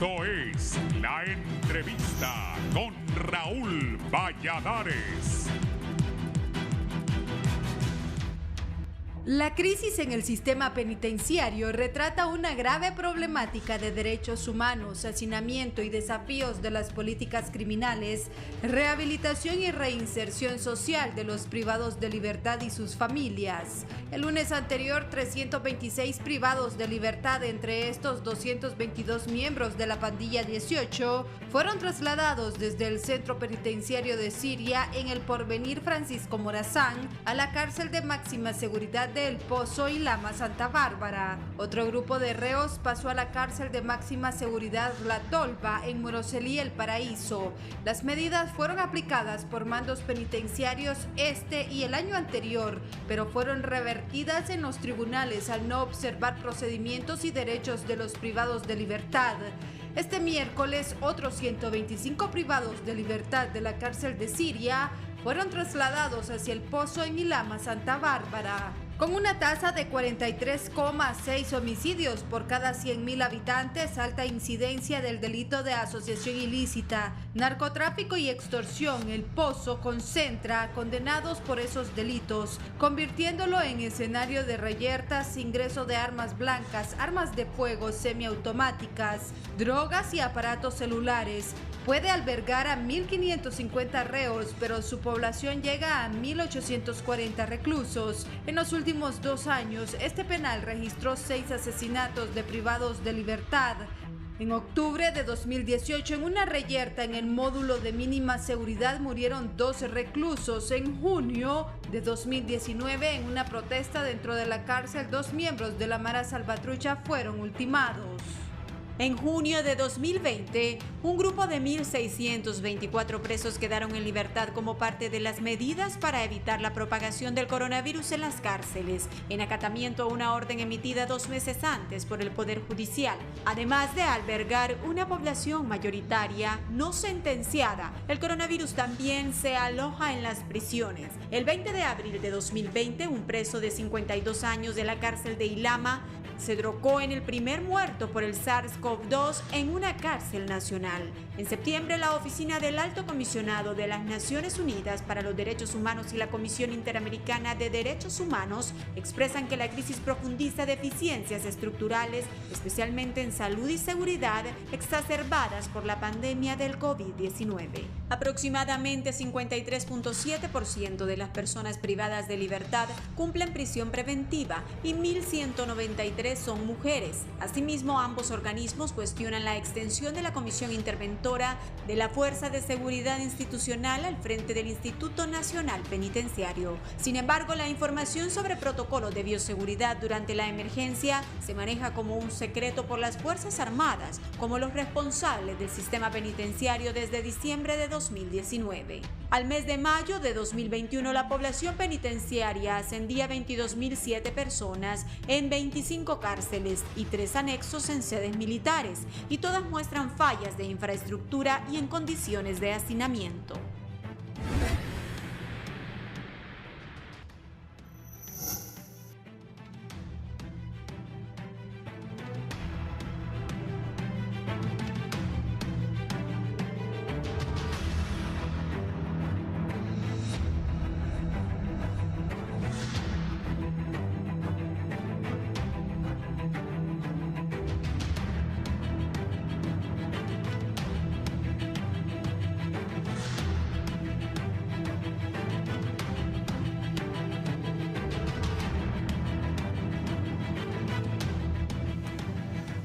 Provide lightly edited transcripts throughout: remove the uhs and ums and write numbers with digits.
Esto es La Entrevista con Raúl Valladares. La crisis en el sistema penitenciario retrata una grave problemática de derechos humanos, hacinamiento y desafíos de las políticas criminales, rehabilitación y reinserción social de los privados de libertad y sus familias. El lunes anterior, 326 privados de libertad, entre estos 222 miembros de la pandilla 18, fueron trasladados desde el centro penitenciario de Siria en el Porvenir Francisco Morazán a la cárcel de máxima seguridad de El Pozo y Lama Santa Bárbara. Otro grupo de reos pasó a la cárcel de máxima seguridad La Tolva en Moroselí, El Paraíso. Las medidas fueron aplicadas por mandos penitenciarios este y el año anterior, pero fueron revertidas en los tribunales al no observar procedimientos y derechos de los privados de libertad. Este miércoles, otros 125 privados de libertad de la cárcel de Siria fueron trasladados hacia El Pozo en Ilama, Santa Bárbara. Con una tasa de 43,6 homicidios por cada 100.000 habitantes, alta incidencia del delito de asociación ilícita, narcotráfico y extorsión, El Pozo concentra a condenados por esos delitos, convirtiéndolo en escenario de reyertas, ingreso de armas blancas, armas de fuego semiautomáticas, drogas y aparatos celulares. Puede albergar a 1.550 reos, pero su población llega a 1.840 reclusos. En los últimos 2 años, este penal registró 6 asesinatos de privados de libertad. En octubre de 2018, en una reyerta en el módulo de mínima seguridad, murieron 12 reclusos. En junio de 2019, en una protesta dentro de la cárcel, 2 miembros de la Mara Salvatrucha fueron ultimados. En junio de 2020, un grupo de 1.624 presos quedaron en libertad como parte de las medidas para evitar la propagación del coronavirus en las cárceles, en acatamiento a una orden emitida 2 meses antes por el Poder Judicial. Además de albergar una población mayoritaria no sentenciada, el coronavirus también se aloja en las prisiones. El 20 de abril de 2020, un preso de 52 años de la cárcel de Ilama se drogó en el primer muerto por el SARS-CoV-2 en una cárcel nacional. En septiembre, la Oficina del Alto Comisionado de las Naciones Unidas para los Derechos Humanos y la Comisión Interamericana de Derechos Humanos expresan que la crisis profundiza deficiencias estructurales, especialmente en salud y seguridad, exacerbadas por la pandemia del COVID-19. Aproximadamente 53,7% de las personas privadas de libertad cumplen prisión preventiva y 1.193 son mujeres. Asimismo, ambos organismos cuestionan la extensión de la Comisión Interventora de la Fuerza de Seguridad Institucional al frente del Instituto Nacional Penitenciario. Sin embargo, la información sobre protocolos de bioseguridad durante la emergencia se maneja como un secreto por las Fuerzas Armadas, como los responsables del sistema penitenciario desde diciembre de 2019. Al mes de mayo de 2021, la población penitenciaria ascendía a 22.007 personas en 25 cárceles y 3 anexos en sedes militares, y todas muestran fallas de infraestructura y en condiciones de hacinamiento.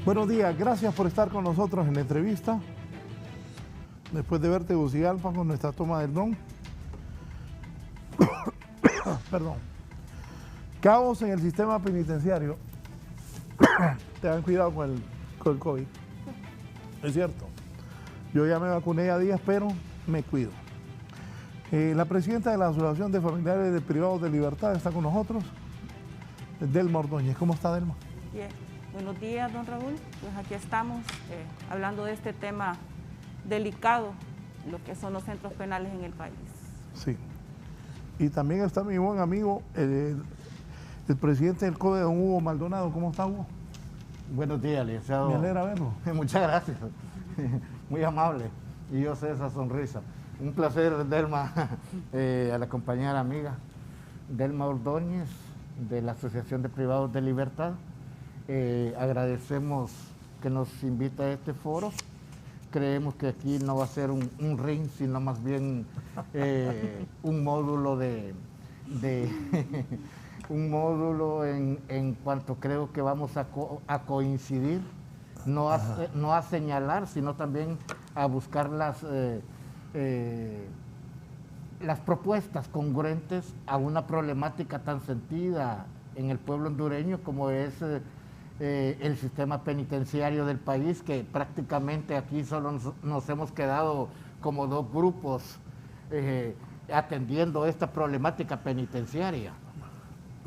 Buenos días, gracias por estar con nosotros en la entrevista. Después de ver Tegucigalpa con nuestra toma del dron. Perdón. Caos en el sistema penitenciario. Tengan cuidado con el COVID. Es cierto. Yo ya me vacuné a días, pero me cuido. La presidenta de la Asociación de Familiares de Privados de Libertad está con nosotros, Delma Ordóñez. ¿Cómo está, Delma? Bien. Buenos días, don Raúl. Pues aquí estamos hablando de este tema delicado, lo que son los centros penales en el país. Sí. Y también está mi buen amigo, el presidente del CODE, don Hugo Maldonado. ¿Cómo está, Hugo? Buenos días, licenciado. Me alegra verlo. Muchas gracias. muy amable, y yo sé esa sonrisa. Un placer, Delma, a la compañera amiga Delma Ordóñez, de la Asociación de Privados de Libertad. Agradecemos que nos invita a este foro. Creemos que aquí no va a ser un ring, sino más bien un módulo un módulo en cuanto creo que vamos a coincidir, no a señalar, sino también a buscar las propuestas congruentes a una problemática tan sentida en el pueblo hondureño como es el sistema penitenciario del país, que prácticamente aquí solo nos hemos quedado como dos grupos atendiendo esta problemática penitenciaria.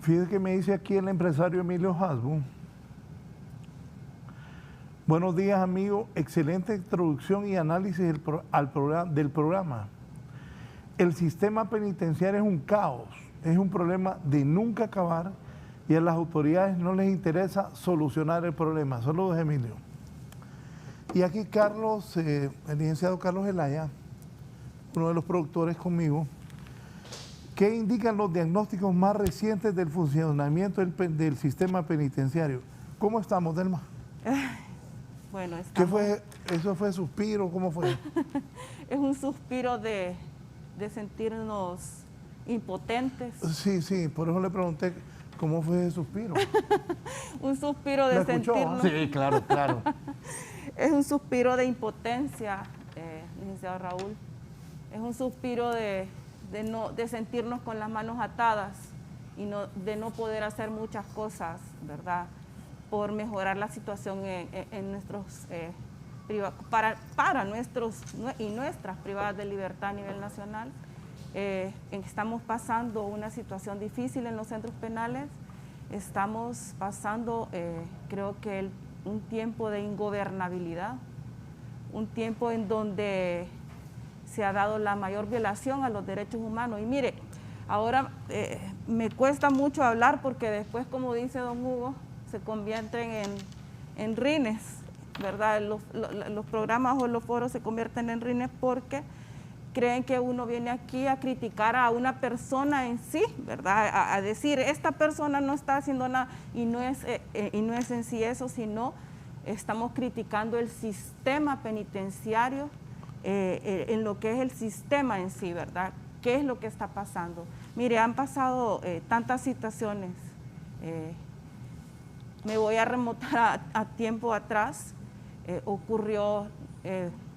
Fíjese que me dice aquí el empresario Emilio Hasbu. Buenos días, amigo. Excelente introducción y análisis del programa. El sistema penitenciario es un caos, es un problema de nunca acabar y a las autoridades no les interesa solucionar el problema. Saludos, Emilio. Y aquí Carlos, el licenciado Carlos Elaya, uno de los productores conmigo. ¿Qué indican los diagnósticos más recientes del funcionamiento del sistema penitenciario? ¿Cómo estamos, Delma? Bueno, estamos... ¿Qué fue? ¿Eso fue suspiro? ¿Cómo fue? Es un suspiro de sentirnos impotentes. Sí, por eso le pregunté cómo fue ese suspiro. Un suspiro de sentirnos... Sí, claro. Es un suspiro de impotencia, licenciado Raúl. Es un suspiro de sentirnos con las manos atadas y de no poder hacer muchas cosas, ¿verdad?, por mejorar la situación en nuestros para nuestros y nuestras privadas de libertad a nivel nacional. Estamos pasando una situación difícil en los centros penales, estamos pasando, creo que un tiempo de ingobernabilidad, un tiempo en donde se ha dado la mayor violación a los derechos humanos. Y mire, ahora me cuesta mucho hablar porque después, como dice don Hugo, se convierten en rines, ¿verdad? Los programas o los foros se convierten en rines porque creen que uno viene aquí a criticar a una persona en sí, ¿verdad? A decir, esta persona no está haciendo nada, y no es en sí eso, sino estamos criticando el sistema penitenciario, en lo que es el sistema en sí, ¿verdad? ¿Qué es lo que está pasando? Mire, han pasado tantas situaciones. Me voy a remontar a tiempo atrás. Ocurrió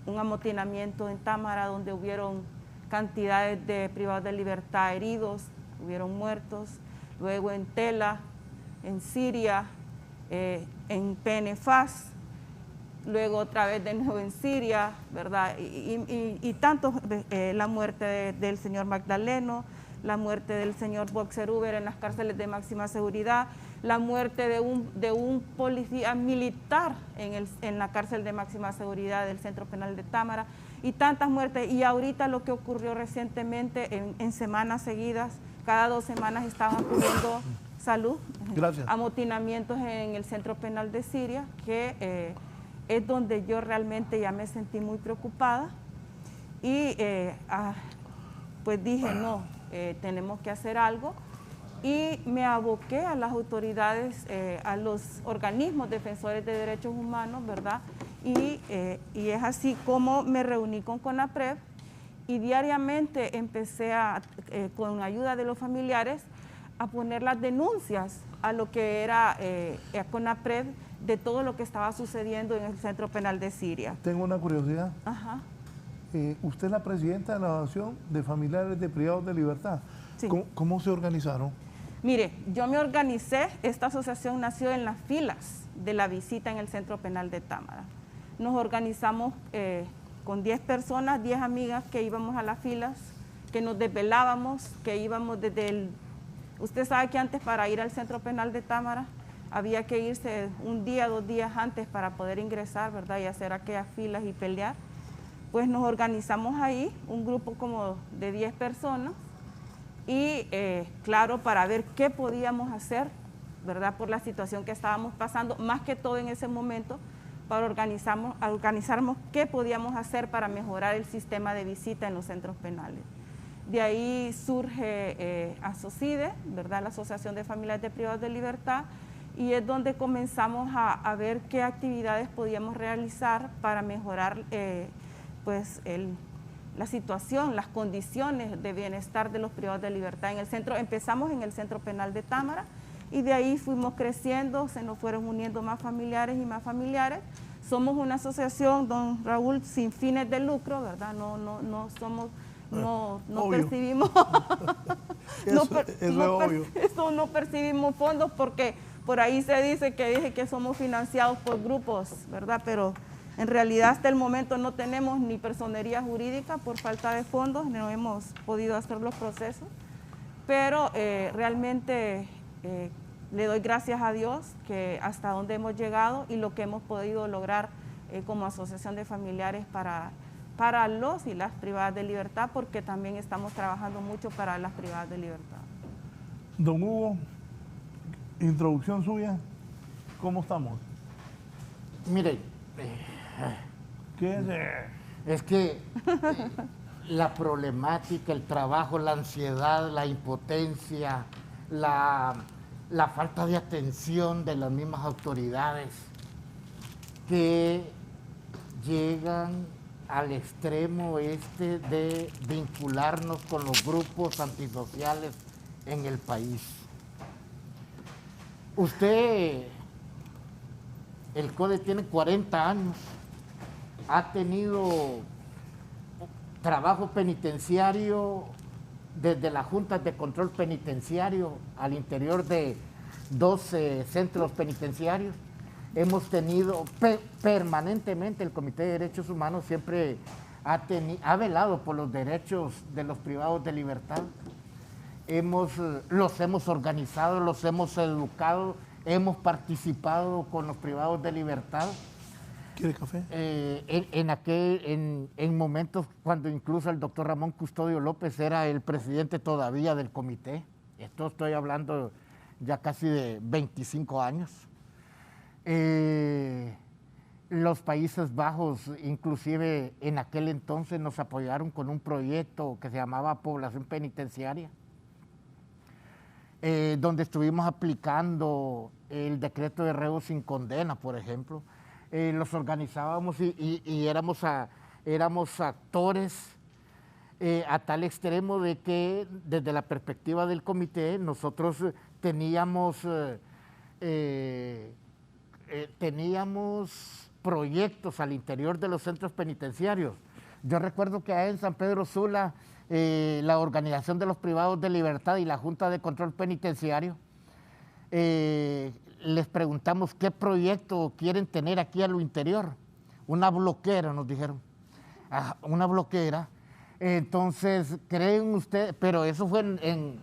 un amotinamiento en Támara donde hubieron cantidades de privados de libertad heridos, hubieron muertos. Luego en Tela, en Siria, en PNFAS, luego otra vez de nuevo en Siria, ¿verdad? Y tanto, la muerte del señor Magdaleno, la muerte del señor Boxer Uber en las cárceles de máxima seguridad, la muerte de un policía militar en la cárcel de máxima seguridad del Centro Penal de Támara, y tantas muertes. Y ahorita lo que ocurrió recientemente, en semanas seguidas, cada 2 semanas estaban ocurriendo, amotinamientos en el Centro Penal de Siria, que es donde yo realmente ya me sentí muy preocupada y pues dije, no, tenemos que hacer algo, y me aboqué a las autoridades, a los organismos defensores de derechos humanos, ¿verdad? Y es así como me reuní con CONAPRED y diariamente empecé con ayuda de los familiares, a poner las denuncias a lo que era a CONAPRED de todo lo que estaba sucediendo en el Centro Penal de Siria. Tengo una curiosidad. Ajá. Usted es la presidenta de la Asociación de Familiares de Privados de Libertad. Sí. ¿Cómo se organizaron? Mire, yo me organicé, esta asociación nació en las filas de la visita en el Centro Penal de Támara. Nos organizamos con 10 personas, 10 amigas que íbamos a las filas, que nos desvelábamos, que íbamos desde el... Usted sabe que antes, para ir al Centro Penal de Támara había que irse 1 día, 2 días antes para poder ingresar, ¿verdad? Y hacer aquellas filas y pelear. Pues nos organizamos ahí, un grupo como de 10 personas, y claro, para ver qué podíamos hacer, ¿verdad? Por la situación que estábamos pasando, más que todo en ese momento, para organizarnos qué podíamos hacer para mejorar el sistema de visita en los centros penales. De ahí surge ASOCIDE, ¿verdad? La Asociación de Familiares de Privados de Libertad, y es donde comenzamos a ver qué actividades podíamos realizar para mejorar pues la situación, las condiciones de bienestar de los privados de libertad en el centro. Empezamos en el Centro Penal de Támara y de ahí fuimos creciendo, se nos fueron uniendo más familiares y más familiares. Somos una asociación, don Raúl, sin fines de lucro, ¿verdad? No somos, no percibimos, no percibimos fondos porque por ahí se dice que somos financiados por grupos, ¿verdad? Pero en realidad hasta el momento no tenemos ni personería jurídica por falta de fondos, no hemos podido hacer los procesos, pero realmente le doy gracias a Dios que hasta donde hemos llegado y lo que hemos podido lograr como asociación de familiares para los y las privadas de libertad, porque también estamos trabajando mucho para las privadas de libertad. Don Hugo, introducción suya, ¿cómo estamos? Mire, es que la problemática, el trabajo, la ansiedad, la impotencia, la falta de atención de las mismas autoridades que llegan al extremo de vincularnos con los grupos antisociales en el país. Usted, el CODE tiene 40 años, ha tenido trabajo penitenciario desde las juntas de control penitenciario al interior de 12 centros penitenciarios. Hemos tenido permanentemente, el Comité de Derechos Humanos siempre ha velado por los derechos de los privados de libertad. Los hemos organizado, los hemos educado, hemos participado con los privados de libertad. ¿Quiere café? En momentos cuando incluso el doctor Ramón Custodio López era el presidente todavía del comité. Esto estoy hablando ya casi de 25 años. Los Países Bajos, inclusive en aquel entonces, nos apoyaron con un proyecto que se llamaba Población Penitenciaria, donde estuvimos aplicando el decreto de reos sin condena, por ejemplo. Los organizábamos y éramos actores a tal extremo de que desde la perspectiva del comité nosotros teníamos proyectos al interior de los centros penitenciarios. Yo recuerdo que en San Pedro Sula, la Organización de los Privados de Libertad y la Junta de Control Penitenciario, les preguntamos qué proyecto quieren tener aquí a lo interior. Una bloquera, nos dijeron. Una bloquera. Entonces, ¿creen ustedes? Pero eso fue en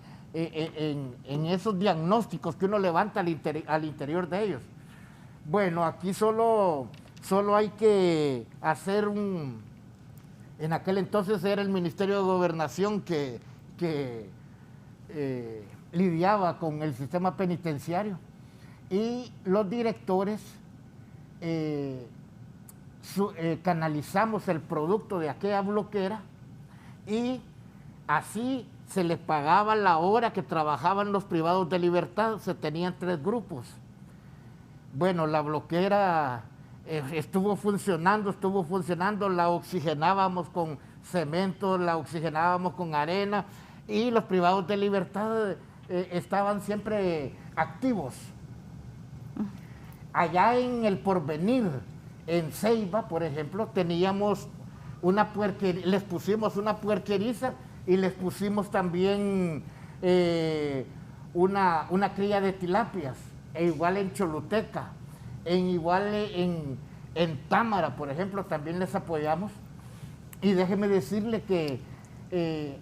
esos diagnósticos que uno levanta al interior de ellos. Bueno, aquí solo hay que hacer en aquel entonces era el Ministerio de Gobernación que lidiaba con el sistema penitenciario, y los directores canalizamos el producto de aquella bloquera y así se les pagaba la hora que trabajaban los privados de libertad. Se tenían 3 grupos. Bueno, la bloquera estuvo funcionando, la oxigenábamos con cemento, la oxigenábamos con arena, y los privados de libertad estaban siempre activos. Allá en El Porvenir, en Ceiba, por ejemplo, teníamos les pusimos una puerqueriza y les pusimos también una cría de tilapias, e igual en Choluteca, en Támara, por ejemplo, también les apoyamos. Y déjeme decirle que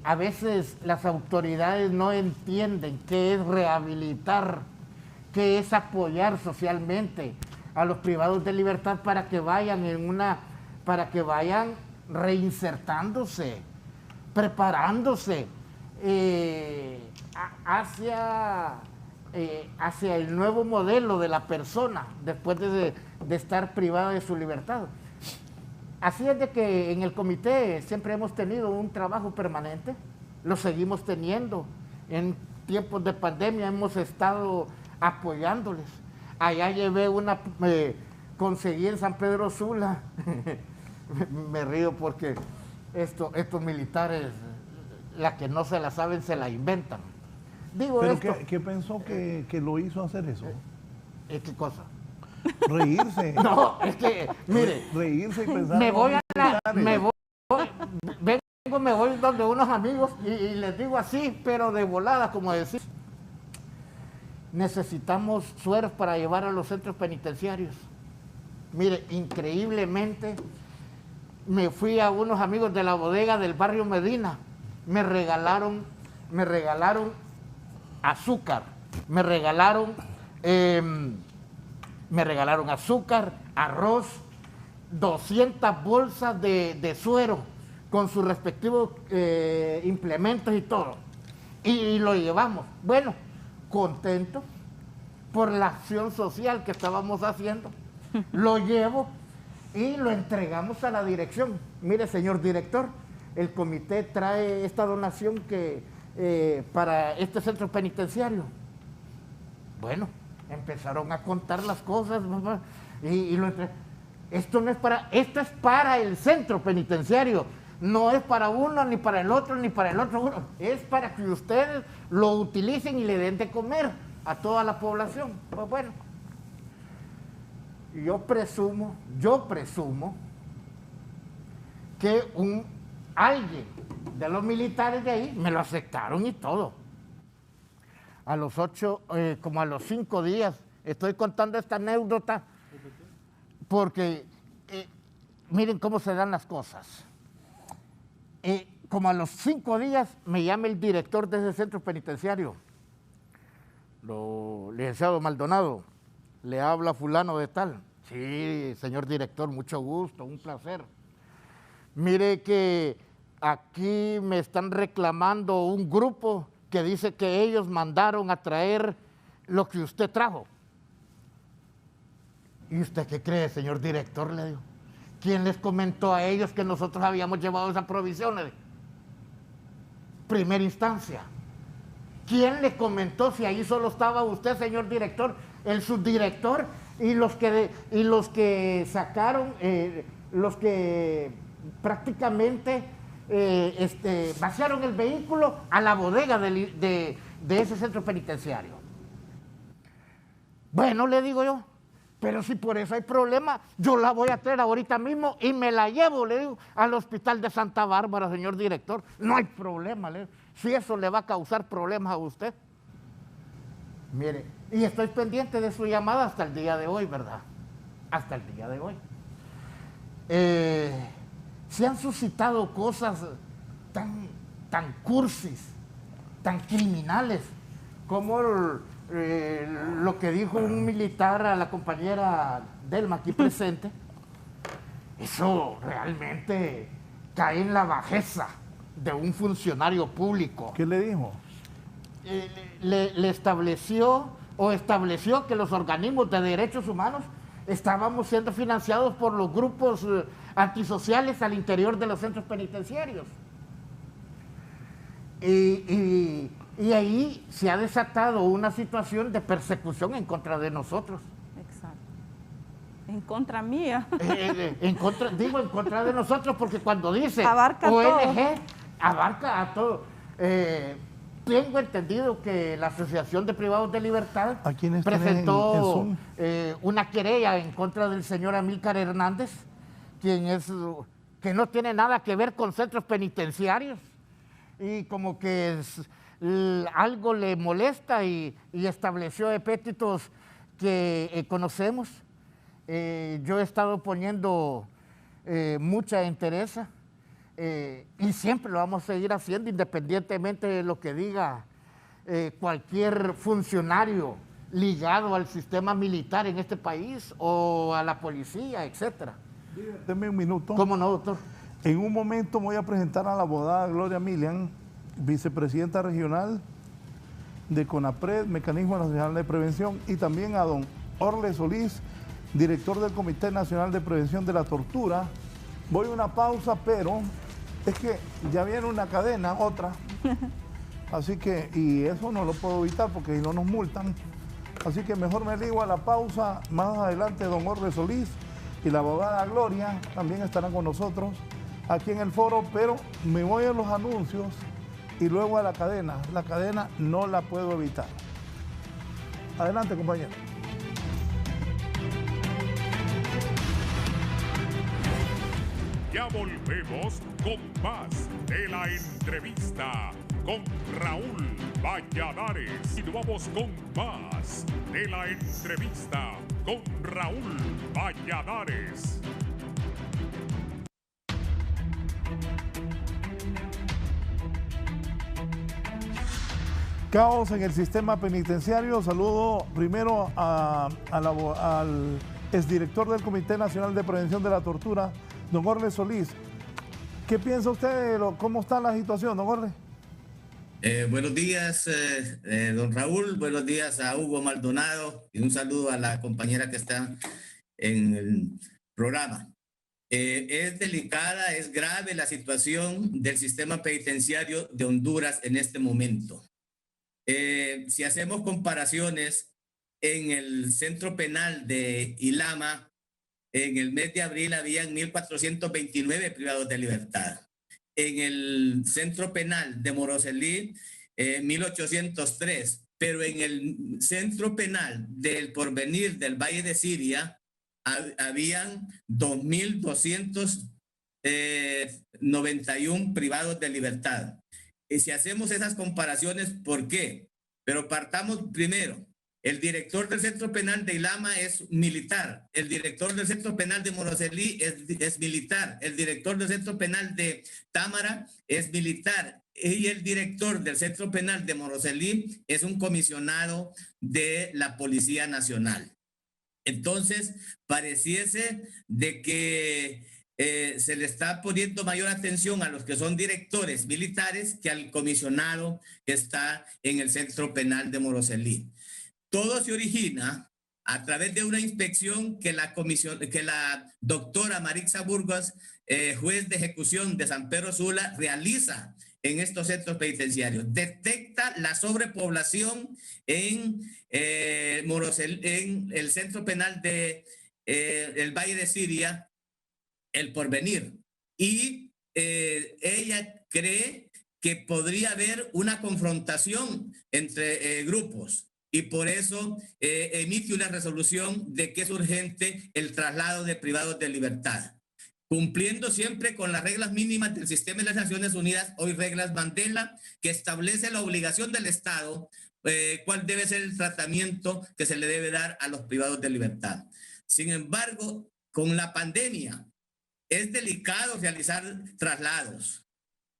a veces las autoridades no entienden qué es rehabilitar, qué es apoyar socialmente a los privados de libertad para que vayan reinsertándose, preparándose hacia el nuevo modelo de la persona después de estar privada de su libertad. Así es de que en el comité siempre hemos tenido un trabajo permanente, lo seguimos teniendo. En tiempos de pandemia hemos estado apoyándoles. Allá llevé conseguí en San Pedro Sula, me río porque estos militares, la que no se la saben, se la inventan. Digo ¿Pero esto. qué pensó que lo hizo hacer eso? ¿Qué cosa? Reírse. No, es que, mire, Reírse y pensar. me voy militares. me voy donde unos amigos y les digo así, pero de volada, como decir, necesitamos sueros para llevar a los centros penitenciarios. Mire, increíblemente, me fui a unos amigos de la bodega del barrio Medina, me regalaron azúcar, me regalaron azúcar, arroz, 200 bolsas de suero con sus respectivos implementos y todo. Y lo llevamos. Bueno, contento por la acción social que estábamos haciendo. Lo llevo y lo entregamos a la dirección. Mire, señor director, el comité trae esta donación para este centro penitenciario. Bueno, empezaron a contar las cosas y lo entregué. Esto es para el centro penitenciario, no es para uno, ni para el otro, ni para el otro. Es para que ustedes lo utilicen y le den de comer a toda la población. Pues bueno, yo presumo que alguien de los militares de ahí me lo aceptaron y todo. A los 5 días, estoy contando esta anécdota porque miren cómo se dan las cosas. Como a los 5 días me llama el director de ese centro penitenciario, licenciado Maldonado, le habla fulano de tal. Sí, señor director, mucho gusto, un placer. Mire que aquí me están reclamando un grupo que dice que ellos mandaron a traer lo que usted trajo. ¿Y usted qué cree, señor director? Le digo. ¿Quién les comentó a ellos que nosotros habíamos llevado esas provisiones? Primera instancia. ¿Quién le comentó si ahí solo estaba usted, señor director, el subdirector y los que sacaron, los que prácticamente vaciaron el vehículo a la bodega de ese centro penitenciario? Bueno, le digo yo, pero si por eso hay problema, yo la voy a traer ahorita mismo y me la llevo, le digo, al hospital de Santa Bárbara, señor director. No hay problema, le digo, si eso le va a causar problemas a usted. Mire, y estoy pendiente de su llamada hasta el día de hoy, ¿verdad? Hasta el día de hoy. Se han suscitado cosas tan cursis, tan criminales, como lo que dijo un militar a la compañera Delma aquí presente. Eso realmente cae en la bajeza de un funcionario público. ¿Qué le dijo? Le estableció que los organismos de derechos humanos estábamos siendo financiados por los grupos antisociales al interior de los centros penitenciarios. Y ahí se ha desatado una situación de persecución en contra de nosotros. Exacto. En contra mía. En contra de nosotros, porque cuando dice abarca ONG, todo. Abarca a todo. Tengo entendido que la Asociación de Privados de Libertad presentó una querella en contra del señor Amílcar Hernández, que no tiene nada que ver con centros penitenciarios, y como que algo le molesta y estableció epítetos que conocemos. Yo he estado poniendo mucha entereza. Y siempre lo vamos a seguir haciendo independientemente de lo que diga cualquier funcionario ligado al sistema militar en este país o a la policía, etcétera. Deme un minuto. ¿Cómo no, doctor? En un momento voy a presentar a la abogada Gloria Milian, vicepresidenta regional de CONAPRED, Mecanismo Nacional de Prevención, y también a don Orle Solís, director del Comité Nacional de Prevención de la Tortura. Voy a una pausa, pero es que ya viene una cadena, otra. Así que, y eso no lo puedo evitar porque si no nos multan. Así que mejor me ligo a la pausa. Más adelante don Jorge Solís y la abogada Gloria también estarán con nosotros aquí en el foro, pero me voy a los anuncios y luego a la cadena. La cadena no la puedo evitar. Adelante, compañero. Ya volvemos con más de la entrevista con Raúl Valladares. Y vamos con más de la entrevista con Raúl Valladares. Caos en el sistema penitenciario. Saludo primero al exdirector del Comité Nacional de Prevención de la Tortura, don Jorge Solís. ¿Qué piensa usted de cómo está la situación, don Jorge? Buenos días, don Raúl. Buenos días a Hugo Maldonado y un saludo a la compañera que está en el programa. Es delicada, es grave la situación del sistema penitenciario de Honduras en este momento. Si hacemos comparaciones, en el centro penal de Ilama, en el mes de abril habían 1.429 privados de libertad. En el centro penal de Moroselí, 1.803. Pero en el centro penal del Porvenir del Valle de Siria, habían 2.291 privados de libertad. Y si hacemos esas comparaciones, ¿por qué? Pero partamos primero. El director del centro penal de Ilama es militar. El director del centro penal de Moroselí es militar. El director del centro penal de Támara es militar. Y el director del centro penal de Moroselí es un comisionado de la Policía Nacional. Entonces, pareciese de que se le está poniendo mayor atención a los que son directores militares que al comisionado que está en el centro penal de Moroselí. Todo se origina a través de una inspección que la doctora Marixa Burgos, juez de ejecución de San Pedro Sula, realiza en estos centros penitenciarios. Detecta la sobrepoblación en el centro penal de el Valle de Siria, el Porvenir. Y ella cree que podría haber una confrontación entre grupos. Y por eso emite una resolución de que es urgente el traslado de privados de libertad, cumpliendo siempre con las reglas mínimas del sistema de las Naciones Unidas, hoy reglas Mandela, que establece la obligación del Estado, cuál debe ser el tratamiento que se le debe dar a los privados de libertad. Sin embargo, con la pandemia es delicado realizar traslados,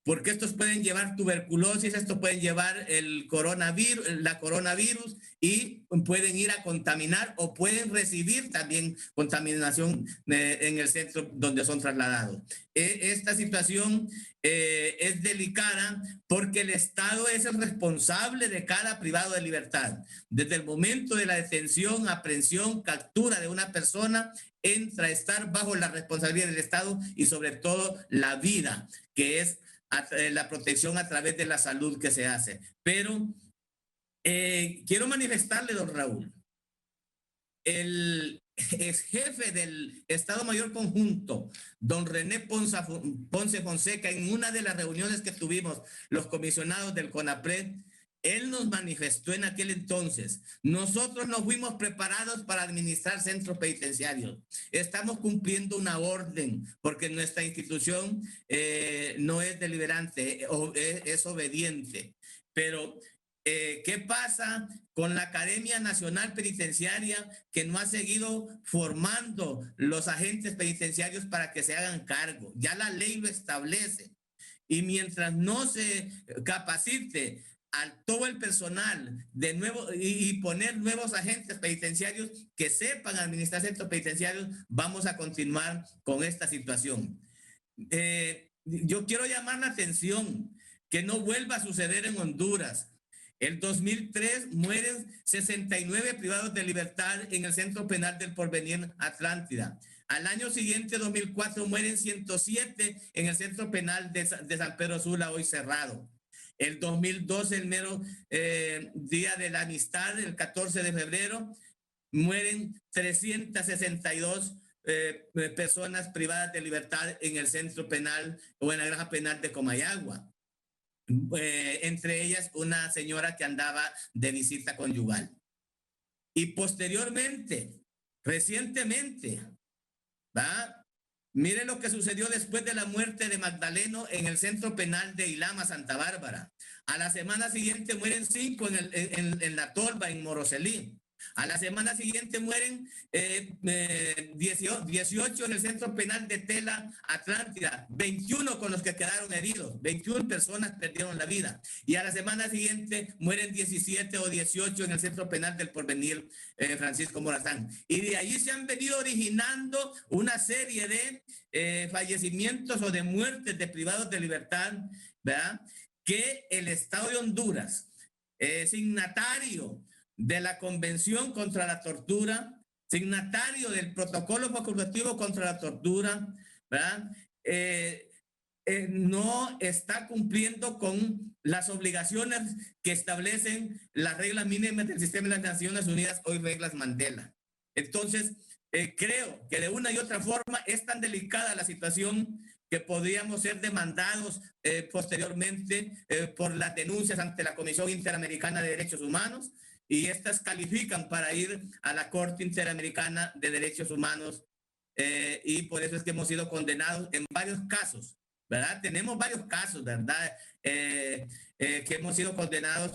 porque estos pueden llevar tuberculosis, estos pueden llevar el coronavirus, y pueden ir a contaminar o pueden recibir también contaminación en el centro donde son trasladados. Esta situación es delicada porque el Estado es el responsable de cada privado de libertad. Desde el momento de la detención, aprehensión, captura de una persona, entra a estar bajo la responsabilidad del Estado y sobre todo la vida, que es la protección a través de la salud que se hace. Pero quiero manifestarle, don Raúl, el ex jefe del Estado Mayor Conjunto, don René Ponce Fonseca, en una de las reuniones que tuvimos los comisionados del CONAPRED, él nos manifestó en aquel entonces: nosotros no fuimos preparados para administrar centros penitenciarios. Estamos cumpliendo una orden porque nuestra institución no es deliberante, es obediente. Pero ¿qué pasa con la Academia Nacional Penitenciaria, que no ha seguido formando los agentes penitenciarios para que se hagan cargo? Ya la ley lo establece. Y mientras no se capacite a todo el personal de nuevo y poner nuevos agentes penitenciarios que sepan administrar centros penitenciarios, vamos a continuar con esta situación. Yo quiero llamar la atención que no vuelva a suceder en Honduras. El 2003 mueren 69 privados de libertad en el Centro Penal del Porvenir Atlántida. Al año siguiente, 2004, mueren 107 en el Centro Penal de San Pedro Sula, hoy cerrado. El 2012, el mero Día de la Amistad, el 14 de febrero, mueren 362 personas privadas de libertad en el Centro Penal o en la Granja Penal de Comayagua. Entre ellas una señora que andaba de visita conyugal. Y posteriormente, recientemente, ¿va? Mire lo que sucedió después de la muerte de Magdaleno en el Centro Penal de Ilama, Santa Bárbara. A la semana siguiente mueren 5 en La Torba, en Moroselí. A la semana siguiente mueren 18 en el Centro Penal de Tela, Atlántida, 21 con los que quedaron heridos, 21 personas perdieron la vida. Y a la semana siguiente mueren 17 o 18 en el Centro Penal del Porvenir, Francisco Morazán. Y de allí se han venido originando una serie de fallecimientos o de muertes de privados de libertad, ¿verdad? Que el Estado de Honduras, signatario de la Convención contra la Tortura, signatario del Protocolo Facultativo contra la Tortura, ¿verdad? No está cumpliendo con las obligaciones que establecen las reglas mínimas del sistema de las Naciones Unidas, hoy reglas Mandela. Entonces, creo que de una y otra forma es tan delicada la situación que podríamos ser demandados posteriormente por las denuncias ante la Comisión Interamericana de Derechos Humanos, y estas califican para ir a la Corte Interamericana de Derechos Humanos, y por eso es que hemos sido condenados en varios casos, ¿verdad? Tenemos varios casos, ¿verdad? Que hemos sido condenados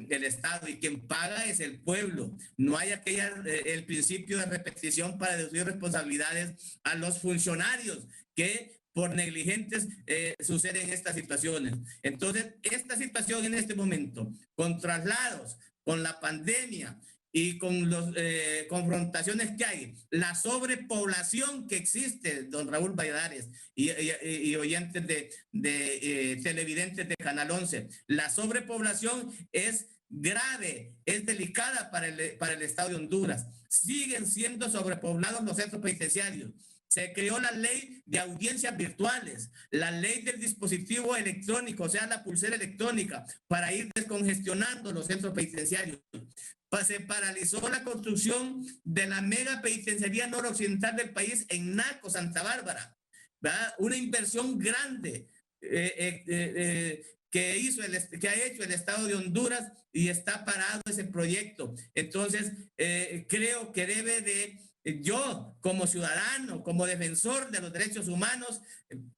el Estado, y quien paga es el pueblo. No hay el principio de repetición para deducir responsabilidades a los funcionarios que por negligentes suceden estas situaciones. Entonces, esta situación en este momento, con traslados, con la pandemia y con las confrontaciones que hay, la sobrepoblación que existe, don Raúl Valladares y oyentes de televidentes de Canal 11, la sobrepoblación es grave, es delicada para el Estado de Honduras. Siguen siendo sobrepoblados los centros penitenciarios. Se creó la ley de audiencias virtuales, la ley del dispositivo electrónico, o sea, la pulsera electrónica, para ir descongestionando los centros penitenciarios. Se paralizó la construcción de la mega penitenciaría noroccidental del país en Naco, Santa Bárbara, ¿verdad? Una inversión grande que ha hecho el Estado de Honduras, y está parado ese proyecto. Entonces, creo que debe de... Yo, como ciudadano, como defensor de los derechos humanos,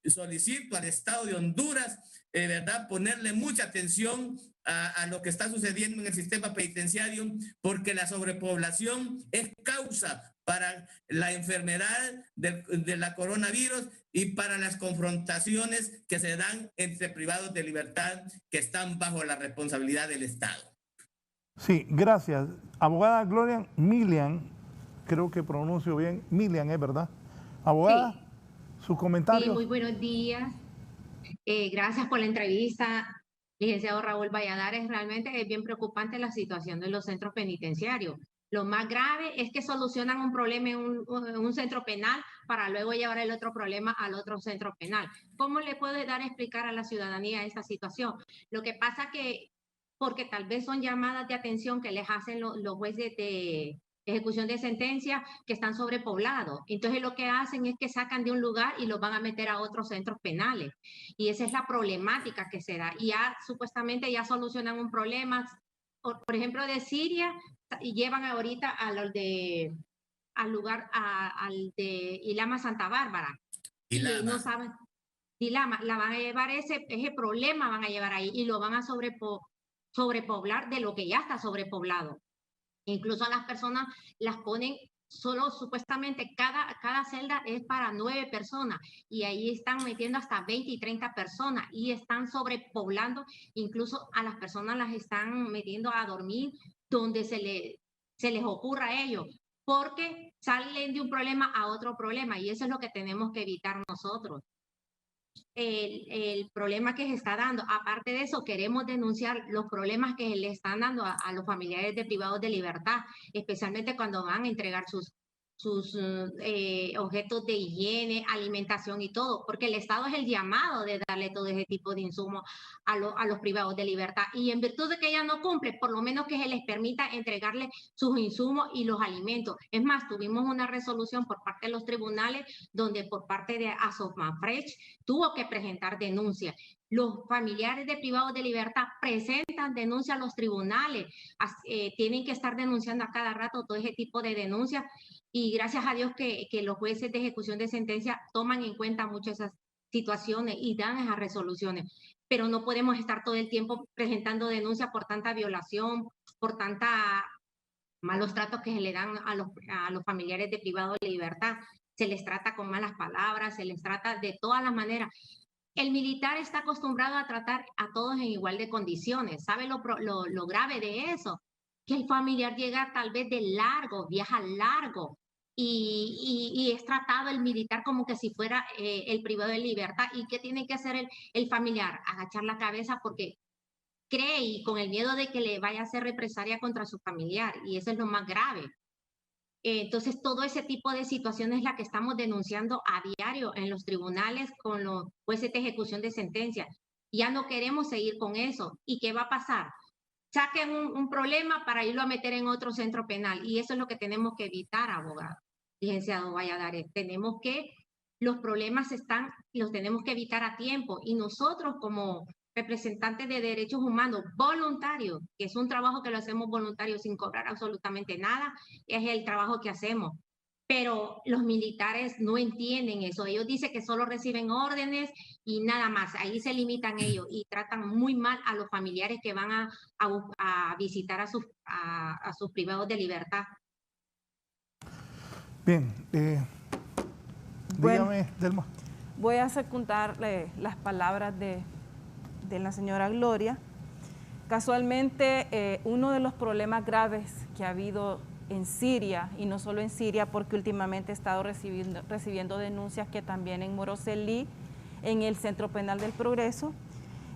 solicito al Estado de Honduras, ¿verdad?, ponerle mucha atención a lo que está sucediendo en el sistema penitenciario, porque la sobrepoblación es causa para la enfermedad de la coronavirus y para las confrontaciones que se dan entre privados de libertad que están bajo la responsabilidad del Estado. Sí, gracias. Abogada Gloria Milian, creo que pronuncio bien, Milian, ¿es verdad? Abogada, sí. Su comentario. Sí, muy buenos días. Gracias por la entrevista, licenciado Raúl Valladares. Realmente es bien preocupante la situación de los centros penitenciarios. Lo más grave es que solucionan un problema en un centro penal para luego llevar el otro problema al otro centro penal. ¿Cómo le puede dar a explicar a la ciudadanía esta situación? Lo que pasa que, porque tal vez son llamadas de atención que les hacen los jueces de ejecución de sentencia que están sobrepoblados. Entonces lo que hacen es que sacan de un lugar y los van a meter a otros centros penales. Y esa es la problemática que se da. Y ya supuestamente ya solucionan un problema, por ejemplo, de Siria, y llevan ahorita al de Ilama, Santa Bárbara. Ilama. Y no saben, Ilama, la van a llevar ese problema, van a llevar ahí, y lo van a sobrepoblar de lo que ya está sobrepoblado. Incluso a las personas las ponen solo, supuestamente cada celda es para 9 personas, y ahí están metiendo hasta 20 y 30 personas, y están sobrepoblando. Incluso a las personas las están metiendo a dormir donde se les ocurra a ellos, porque salen de un problema a otro problema, y eso es lo que tenemos que evitar nosotros. el problema que se está dando. Aparte de eso, queremos denunciar los problemas que le están dando a los familiares de privados de libertad, especialmente cuando van a entregar sus objetos de higiene, alimentación y todo, porque el Estado es el llamado de darle todo ese tipo de insumos a los privados de libertad, y en virtud de que ella no cumple, por lo menos que se les permita entregarle sus insumos y los alimentos. Es más, tuvimos una resolución por parte de los tribunales donde por parte de Asomafresh tuvo que presentar denuncia. Los familiares de privados de libertad presentan denuncia a los tribunales, tienen que estar denunciando a cada rato todo ese tipo de denuncias, y gracias a Dios que los jueces de ejecución de sentencia toman en cuenta muchas esas situaciones y dan esas resoluciones. Pero no podemos estar todo el tiempo presentando denuncias por tanta violación, por tanta malos tratos que se le dan a los familiares de privados de libertad. Se les trata con malas palabras, se les trata de todas las maneras. El militar está acostumbrado a tratar a todos en igual de condiciones. ¿Sabe lo grave de eso? Que el familiar llega tal vez de largo, viaja largo, y es tratado el militar como que si fuera el privado de libertad. ¿Y qué tiene que hacer el familiar? Agachar la cabeza porque cree, y con el miedo de que le vaya a hacer represalia contra su familiar, y eso es lo más grave. Entonces, todo ese tipo de situaciones es la que estamos denunciando a diario en los tribunales con los jueces de ejecución de sentencia. Ya no queremos seguir con eso. ¿Y qué va a pasar? Saquen un problema para irlo a meter en otro centro penal, y eso es lo que tenemos que evitar, abogado, licenciado Valladares. Tenemos que, los problemas los tenemos que evitar a tiempo, y nosotros como representantes de derechos humanos voluntarios, que es un trabajo que lo hacemos voluntario sin cobrar absolutamente nada, es el trabajo que hacemos. Pero los militares no entienden eso. Ellos dicen que solo reciben órdenes y nada más. Ahí se limitan ellos y tratan muy mal a los familiares que van a visitar a sus privados de libertad. Bien, Bueno, dígame, Delma. voy a secundar las palabras de la señora Gloria. Casualmente, uno de los problemas graves que ha habido en Siria, y no solo en Siria, porque últimamente he estado recibiendo denuncias que también en Moroselí, en el Centro Penal del Progreso,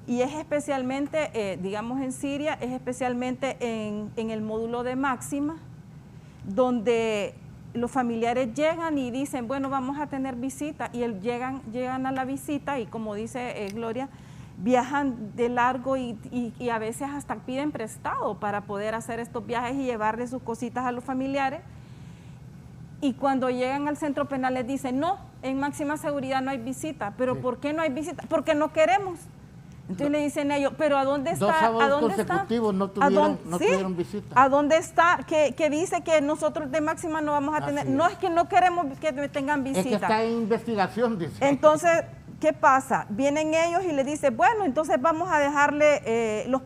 y es especialmente, digamos en Siria, es especialmente en el módulo de máxima, donde los familiares llegan y dicen, bueno, vamos a tener visita, y llegan a la visita, y como dice Gloria, viajan de largo y a veces hasta piden prestado para poder hacer estos viajes y llevarle sus cositas a los familiares. Y cuando llegan al centro penal les dicen, no, en máxima seguridad no hay visita. ¿Pero sí? ¿Por qué no hay visita? Porque no queremos. Entonces le dicen ellos, pero ¿a dónde está? 2 sábados consecutivos no tuvieron visita. ¿A dónde está? Que dice que nosotros de máxima no vamos a tener. No es que no queremos que tengan visita. Es que está en investigación, dice. Entonces, ¿qué pasa? Vienen ellos y le dicen, bueno, entonces vamos a dejarle los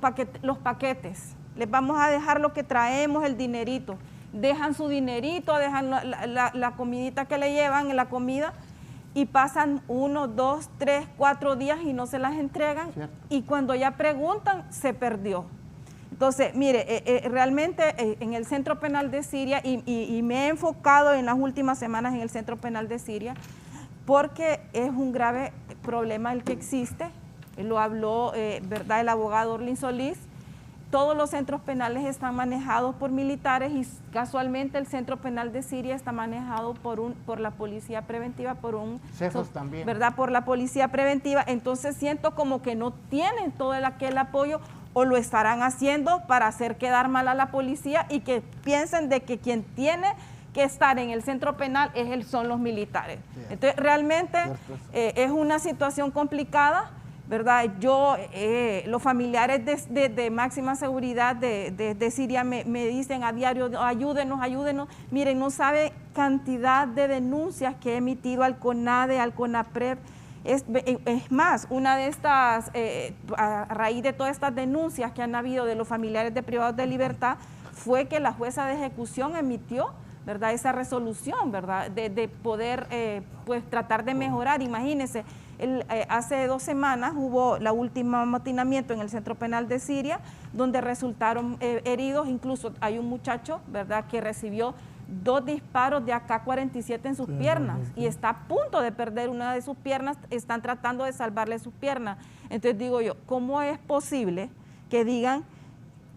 paquetes. Les vamos a dejar lo que traemos, el dinerito. Dejan su dinerito, dejan la comidita que le llevan, la comida, y pasan 1, 2, 3, 4 días y no se las entregan. Cierto. Y cuando ya preguntan, se perdió. Entonces, mire, realmente en el Centro Penal de Siria, y me he enfocado en las últimas semanas en el Centro Penal de Siria, porque es un grave problema el que existe. Lo habló, ¿verdad?, el abogado Orlin Solís. Todos los centros penales están manejados por militares, y casualmente el Centro Penal de Siria está manejado por la Policía Preventiva, también, ¿verdad?, por la Policía Preventiva. Entonces siento como que no tienen todo aquel apoyo, o lo estarán haciendo para hacer quedar mal a la policía, y que piensen de que quien tiene que estar en el centro penal son los militares. Entonces realmente es una situación complicada, ¿verdad? Los familiares de máxima seguridad de Siria me dicen a diario, ayúdenos. Miren, no sabe cantidad de denuncias que he emitido al CONADE, al CONAPRED. Es más, una de estas, a raíz de todas estas denuncias que han habido de los familiares de privados de libertad, fue que la jueza de ejecución emitió, ¿verdad?, esa resolución, ¿verdad?, de poder pues tratar de mejorar. Imagínense, hace 2 semanas hubo la última amotinamiento en el Centro Penal de Siria, donde resultaron heridos. Incluso hay un muchacho, ¿verdad?, que recibió 2 disparos de AK-47 en sus piernas y está a punto de perder una de sus piernas, están tratando de salvarle sus piernas. Entonces digo yo, ¿cómo es posible que digan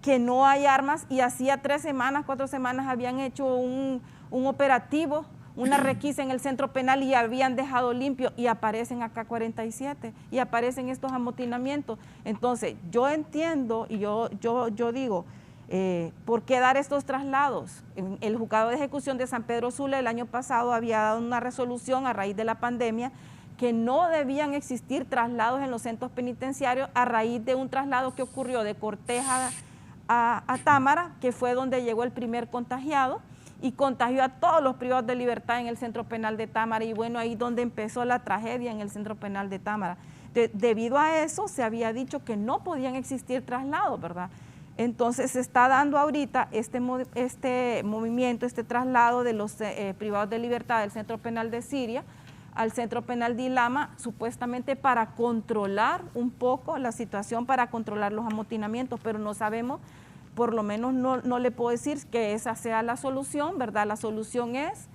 que no hay armas y hacía 3 semanas, 4 semanas habían hecho un operativo, una requisa en el centro penal y habían dejado limpio y aparecen AK-47 y aparecen estos amotinamientos? Entonces yo entiendo y yo digo, ¿por qué dar estos traslados? El juzgado de ejecución de San Pedro Sula el año pasado había dado una resolución a raíz de la pandemia que no debían existir traslados en los centros penitenciarios a raíz de un traslado que ocurrió de Corteja a Támara, que fue donde llegó el primer contagiado y contagió a todos los privados de libertad en el centro penal de Támara, y bueno, ahí donde empezó la tragedia en el centro penal de Támara. Debido a eso se había dicho que no podían existir traslados, ¿verdad? Entonces se está dando ahorita este movimiento, este traslado de los privados de libertad del centro penal de Siria al centro penal de Ilama, supuestamente para controlar un poco la situación, para controlar los amotinamientos, pero no sabemos, por lo menos no le puedo decir que esa sea la solución, ¿verdad? La solución es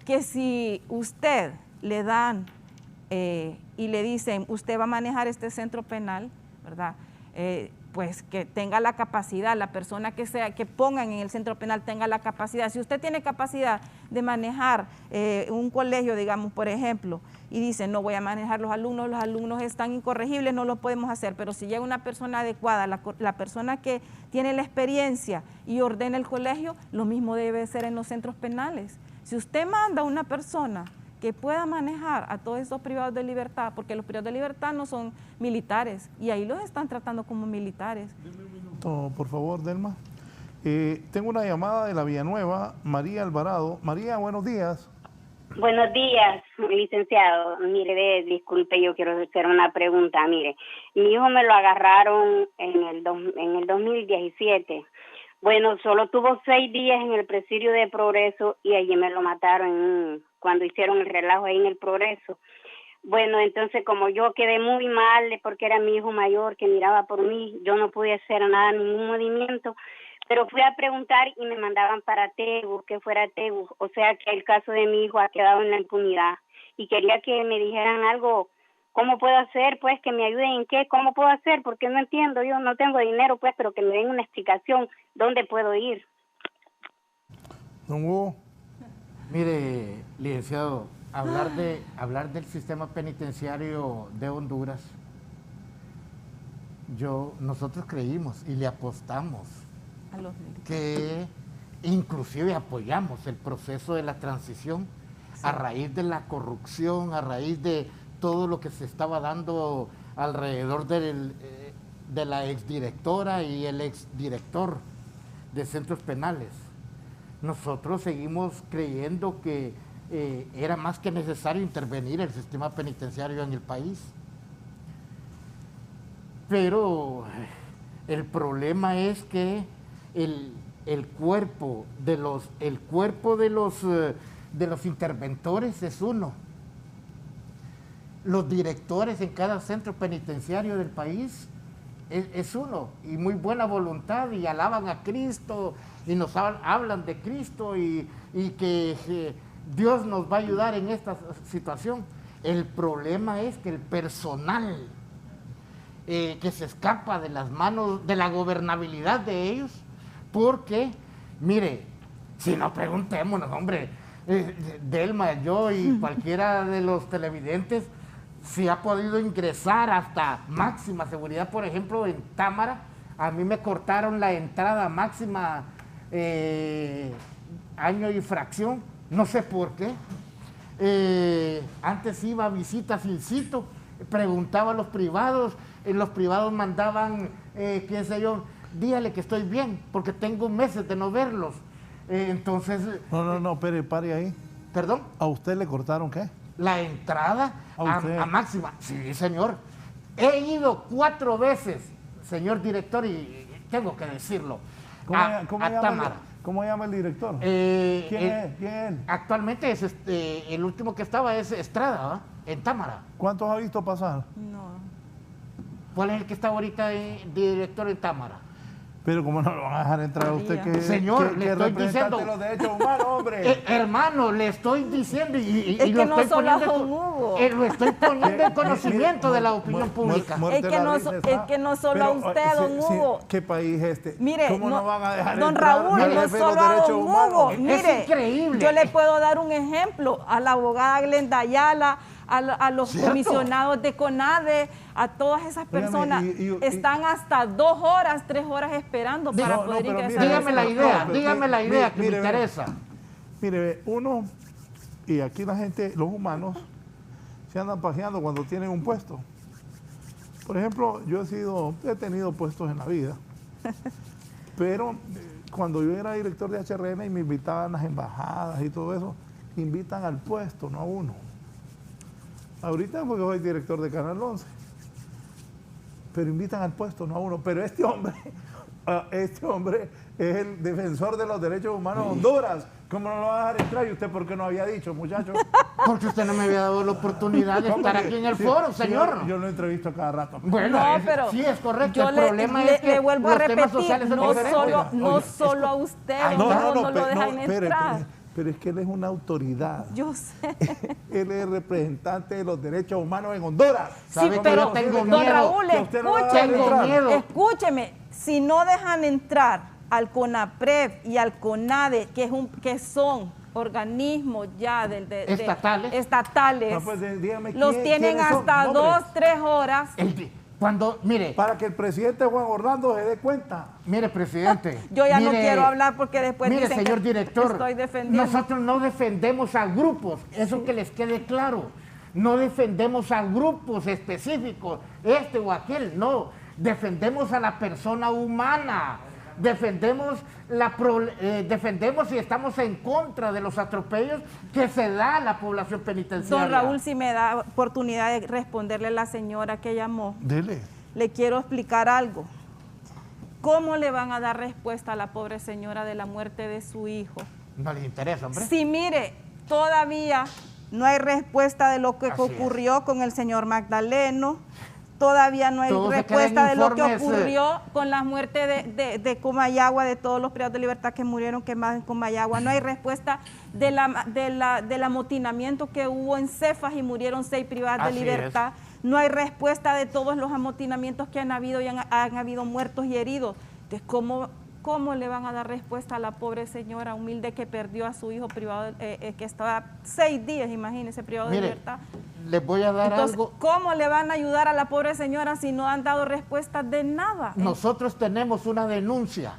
que si usted le dan y le dicen, usted va a manejar este centro penal, ¿verdad? Pues que tenga la capacidad, la persona que pongan en el centro penal tenga la capacidad. Si usted tiene capacidad de manejar un colegio, digamos, por ejemplo, y dice, no voy a manejar los alumnos están incorregibles, no lo podemos hacer, pero si llega una persona adecuada, la persona que tiene la experiencia y ordena el colegio, lo mismo debe ser en los centros penales. Si usted manda a una persona que pueda manejar a todos esos privados de libertad, porque los privados de libertad no son militares, y ahí los están tratando como militares. Deme un minuto, por favor, Delma. Tengo una llamada de la Villanueva, María Alvarado. María, buenos días. Buenos días, licenciado. Mire, disculpe, yo quiero hacer una pregunta. Mire, mi hijo me lo agarraron en el 2017. Bueno, solo tuvo 6 días en el presidio de Progreso y allí me lo mataron cuando hicieron el relajo ahí en el Progreso. Bueno, entonces como yo quedé muy mal porque era mi hijo mayor que miraba por mí, yo no pude hacer nada, ningún movimiento, pero fui a preguntar y me mandaban para Tegu, que fuera Tegu. O sea que el caso de mi hijo ha quedado en la impunidad y quería que me dijeran algo. ¿Cómo puedo hacer, pues, que me ayuden en qué? ¿Cómo puedo hacer? Porque no entiendo, yo no tengo dinero, pues, pero que me den una explicación dónde puedo ir. Don Hugo. Mire, licenciado, hablar del sistema penitenciario de Honduras, nosotros creímos y le apostamos que inclusive apoyamos el proceso de la transición a raíz de la corrupción, a raíz de todo lo que se estaba dando alrededor de la exdirectora y el exdirector de centros penales. Nosotros seguimos creyendo que era más que necesario intervenir el sistema penitenciario en el país. Pero el problema es que el cuerpo de los interventores es uno. Los directores en cada centro penitenciario del país es uno, y muy buena voluntad, y alaban a Cristo, y nos hablan de Cristo, y que Dios nos va a ayudar en esta situación. El problema es que el personal que se escapa de las manos, de la gobernabilidad de ellos, porque, mire, si no preguntémonos, hombre, Delma, yo y cualquiera de los televidentes, si ha podido ingresar hasta máxima seguridad, por ejemplo, en Támara. A mí me cortaron la entrada máxima año y fracción, no sé por qué. Antes iba a visitas in situ, preguntaba a los privados mandaban, qué sé yo, dígale que estoy bien, porque tengo meses de no verlos. Entonces... No, pero pare ahí. ¿Perdón? ¿A usted le cortaron qué? La entrada a máxima. Sí, señor. He ido 4 veces, señor director, y tengo que decirlo, a Támara. ¿Cómo llama el director? ¿Quién es? Actualmente es el último que estaba es Estrada, en Támara. ¿Cuántos ha visto pasar? No. ¿Cuál es el que está ahorita director en Támara? Pero ¿cómo no lo van a dejar entrar a usted que Señor, le que estoy representante diciendo de los derechos humanos, hombre? Hermano, le estoy diciendo y Es lo que no estoy solo a poniendo, don Hugo. lo estoy poniendo en conocimiento de la opinión pública. Es que no solo a usted, don Hugo. ¿Qué país es este? Mire, ¿Cómo no van a dejar don entrar Raúl, al no jefe de los solo a derechos don humanos? Hugo. Es Mire, increíble. yo le puedo dar un ejemplo a la abogada Glenda Ayala, a los ¿Cierto? comisionados de CONADE, a todas esas personas. Óigame, están hasta 2 horas, 3 horas esperando para No, poder pero ingresar. Dígame la idea, pero dígame la idea que me mire, interesa. Mire, uno, y aquí la gente, los humanos, se andan paseando cuando tienen un puesto. Por ejemplo, yo he tenido puestos en la vida, pero cuando yo era director de HRN y me invitaban a las embajadas y todo eso, invitan al puesto, no a uno. Ahorita porque soy director de Canal 11, pero invitan al puesto, no a uno. Pero este hombre es el defensor de los derechos humanos de Honduras. ¿Cómo no lo va a dejar entrar? ¿Y usted por qué no había dicho, muchacho? Porque usted no me había dado la oportunidad de estar aquí en el foro, señor. Yo lo entrevisto cada rato. Bueno, No, pero sí es correcto. yo El problema es que le vuelvo a los temas repetir, sociales son no diferentes. solo a usted, Ay, don no, Hugo, no lo dejan entrar. Pero es que él es una autoridad. Yo sé. Él es representante de los derechos humanos en Honduras. Sí, ¿Sabe que pero yo tengo don miedo? Raúl, Que usted no va a dejar Tengo entrar. miedo. escúcheme, si no dejan entrar al CONAPRED y al CONADE, que son organismos ya estatales, No, pues, dígame los tienen quiénes son, hasta nombres. 2-3 horas. Mire, Para que el presidente Juan Orlando se dé cuenta. mire, presidente. Yo ya no mire, quiero hablar porque después mire, dicen señor que director, estoy defendiendo. nosotros no defendemos a grupos, eso que les quede claro. No defendemos a grupos específicos, este o aquel, no. Defendemos a la persona humana. Defendemos y estamos en contra de los atropellos que se da a la población penitenciaria. Don Raúl, si me da oportunidad de responderle a la señora que llamó, Dele. le quiero explicar algo. ¿Cómo le van a dar respuesta a la pobre señora de la muerte de su hijo? No les interesa, hombre. Sí, mire, todavía no hay respuesta de lo que Así ocurrió con el señor Magdaleno. Todavía no hay Todos se respuesta de quedan lo que informes, ocurrió con la muerte de Comayagua, de todos los privados de libertad que murieron quemados en Comayagua. No hay respuesta del amotinamiento que hubo en Cefas y murieron 6 privadas de Así libertad. No hay respuesta de todos los amotinamientos que han habido y han habido muertos y heridos. Entonces, ¿cómo le van a dar respuesta a la pobre señora humilde que perdió a su hijo privado, que estaba 6 días, imagínese, privado de libertad? Les voy a dar Entonces, algo. ¿cómo le van a ayudar a la pobre señora si no han dado respuesta de nada? Nosotros tenemos una denuncia,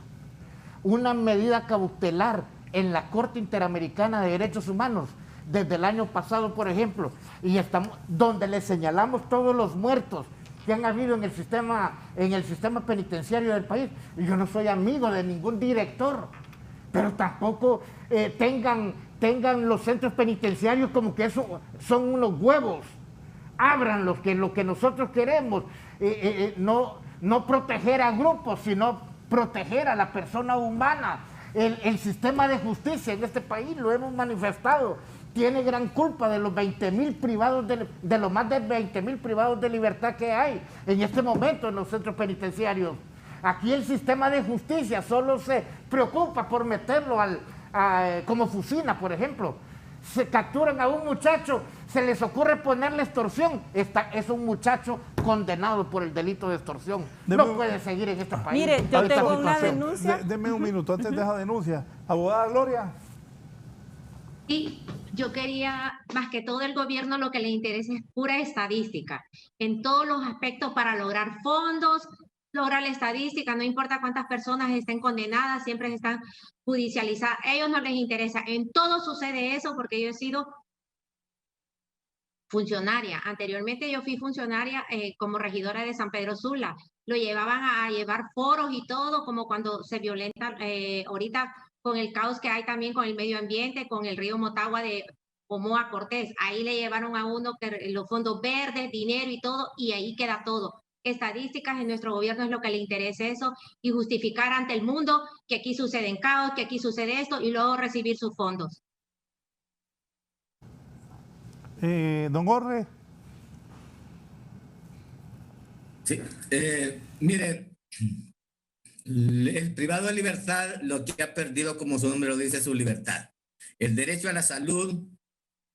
una medida cautelar en la Corte Interamericana de Derechos Humanos desde el año pasado, por ejemplo, y estamos donde le señalamos todos los muertos que han habido en el sistema penitenciario del país. Y yo no soy amigo de ningún director, pero tampoco tengan los centros penitenciarios como que eso son unos huevos. Abran lo que nosotros queremos, no proteger a grupos, sino proteger a la persona humana. El sistema de justicia en este país, lo hemos manifestado, tiene gran culpa de los 20,000 privados, de los más de 20,000 privados de libertad que hay en este momento en los centros penitenciarios. Aquí el sistema de justicia solo se preocupa por meterlo como Fusina, por ejemplo. Se capturan a un muchacho, se les ocurre ponerle extorsión. Es un muchacho condenado por el delito de extorsión. No puede seguir en este país. Mire, yo tengo una denuncia. Deme un minuto antes de esa denuncia. Abogada Gloria. Y yo quería, más que todo el gobierno, lo que le interesa es pura estadística, en todos los aspectos para lograr fondos, lograr la estadística, no importa cuántas personas estén condenadas, siempre están judicializadas, a ellos no les interesa, en todo sucede eso porque yo he sido funcionaria, anteriormente yo fui funcionaria como regidora de San Pedro Sula, lo llevaban a llevar foros y todo, como cuando se violenta ahorita con el caos que hay también con el medio ambiente, con el río Motagua de Omoa Cortés, ahí le llevaron a uno que los fondos verdes, dinero y todo, y ahí queda todo. Estadísticas en nuestro gobierno es lo que le interesa eso, y justificar ante el mundo que aquí suceden caos, que aquí sucede esto, y luego recibir sus fondos. Don Jorge. Sí, mire, el privado de libertad lo que ha perdido, como su nombre lo dice, es su libertad. El derecho a la salud,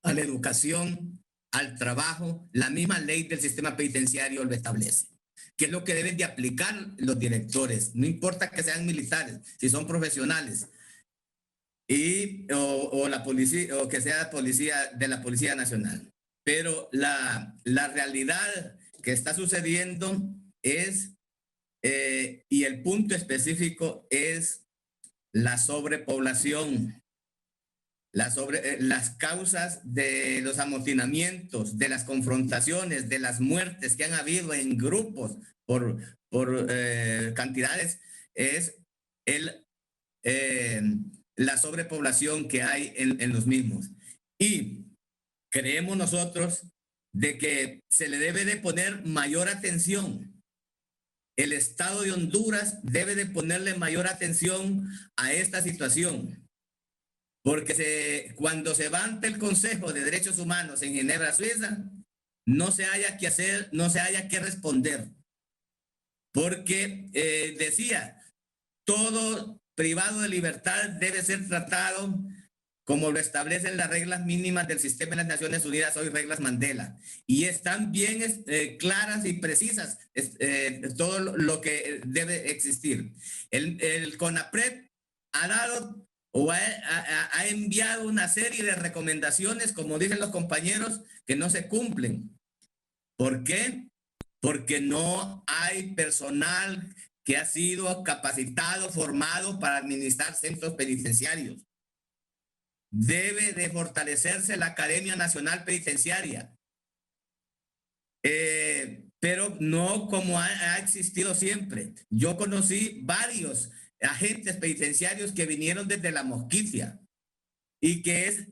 a la educación, al trabajo, la misma ley del sistema penitenciario lo establece, que es lo que deben de aplicar los directores, no importa que sean militares, si son profesionales, o la policía, o que sea policía de la Policía Nacional. Pero la realidad que está sucediendo es, y el punto específico es la sobrepoblación, las causas de los amotinamientos, de las confrontaciones, de las muertes que han habido en grupos por cantidades, es la sobrepoblación que hay en los mismos. Y creemos nosotros de que se le debe de poner mayor atención. El Estado de Honduras debe de ponerle mayor atención a esta situación. Porque cuando se va ante el Consejo de Derechos Humanos en Ginebra, Suiza, no se haya que hacer, no se haya que responder. Porque decía, todo privado de libertad debe ser tratado como lo establecen las reglas mínimas del sistema de las Naciones Unidas, hoy reglas Mandela. Y están bien claras y precisas todo lo que debe existir. El CONAPRED ha dado o ha enviado una serie de recomendaciones, como dicen los compañeros, que no se cumplen. ¿Por qué? Porque no hay personal que ha sido capacitado, formado para administrar centros penitenciarios. Debe de fortalecerse la Academia Nacional Penitenciaria, pero no como ha existido siempre. Yo conocí varios agentes penitenciarios que vinieron desde la Mosquitia y que es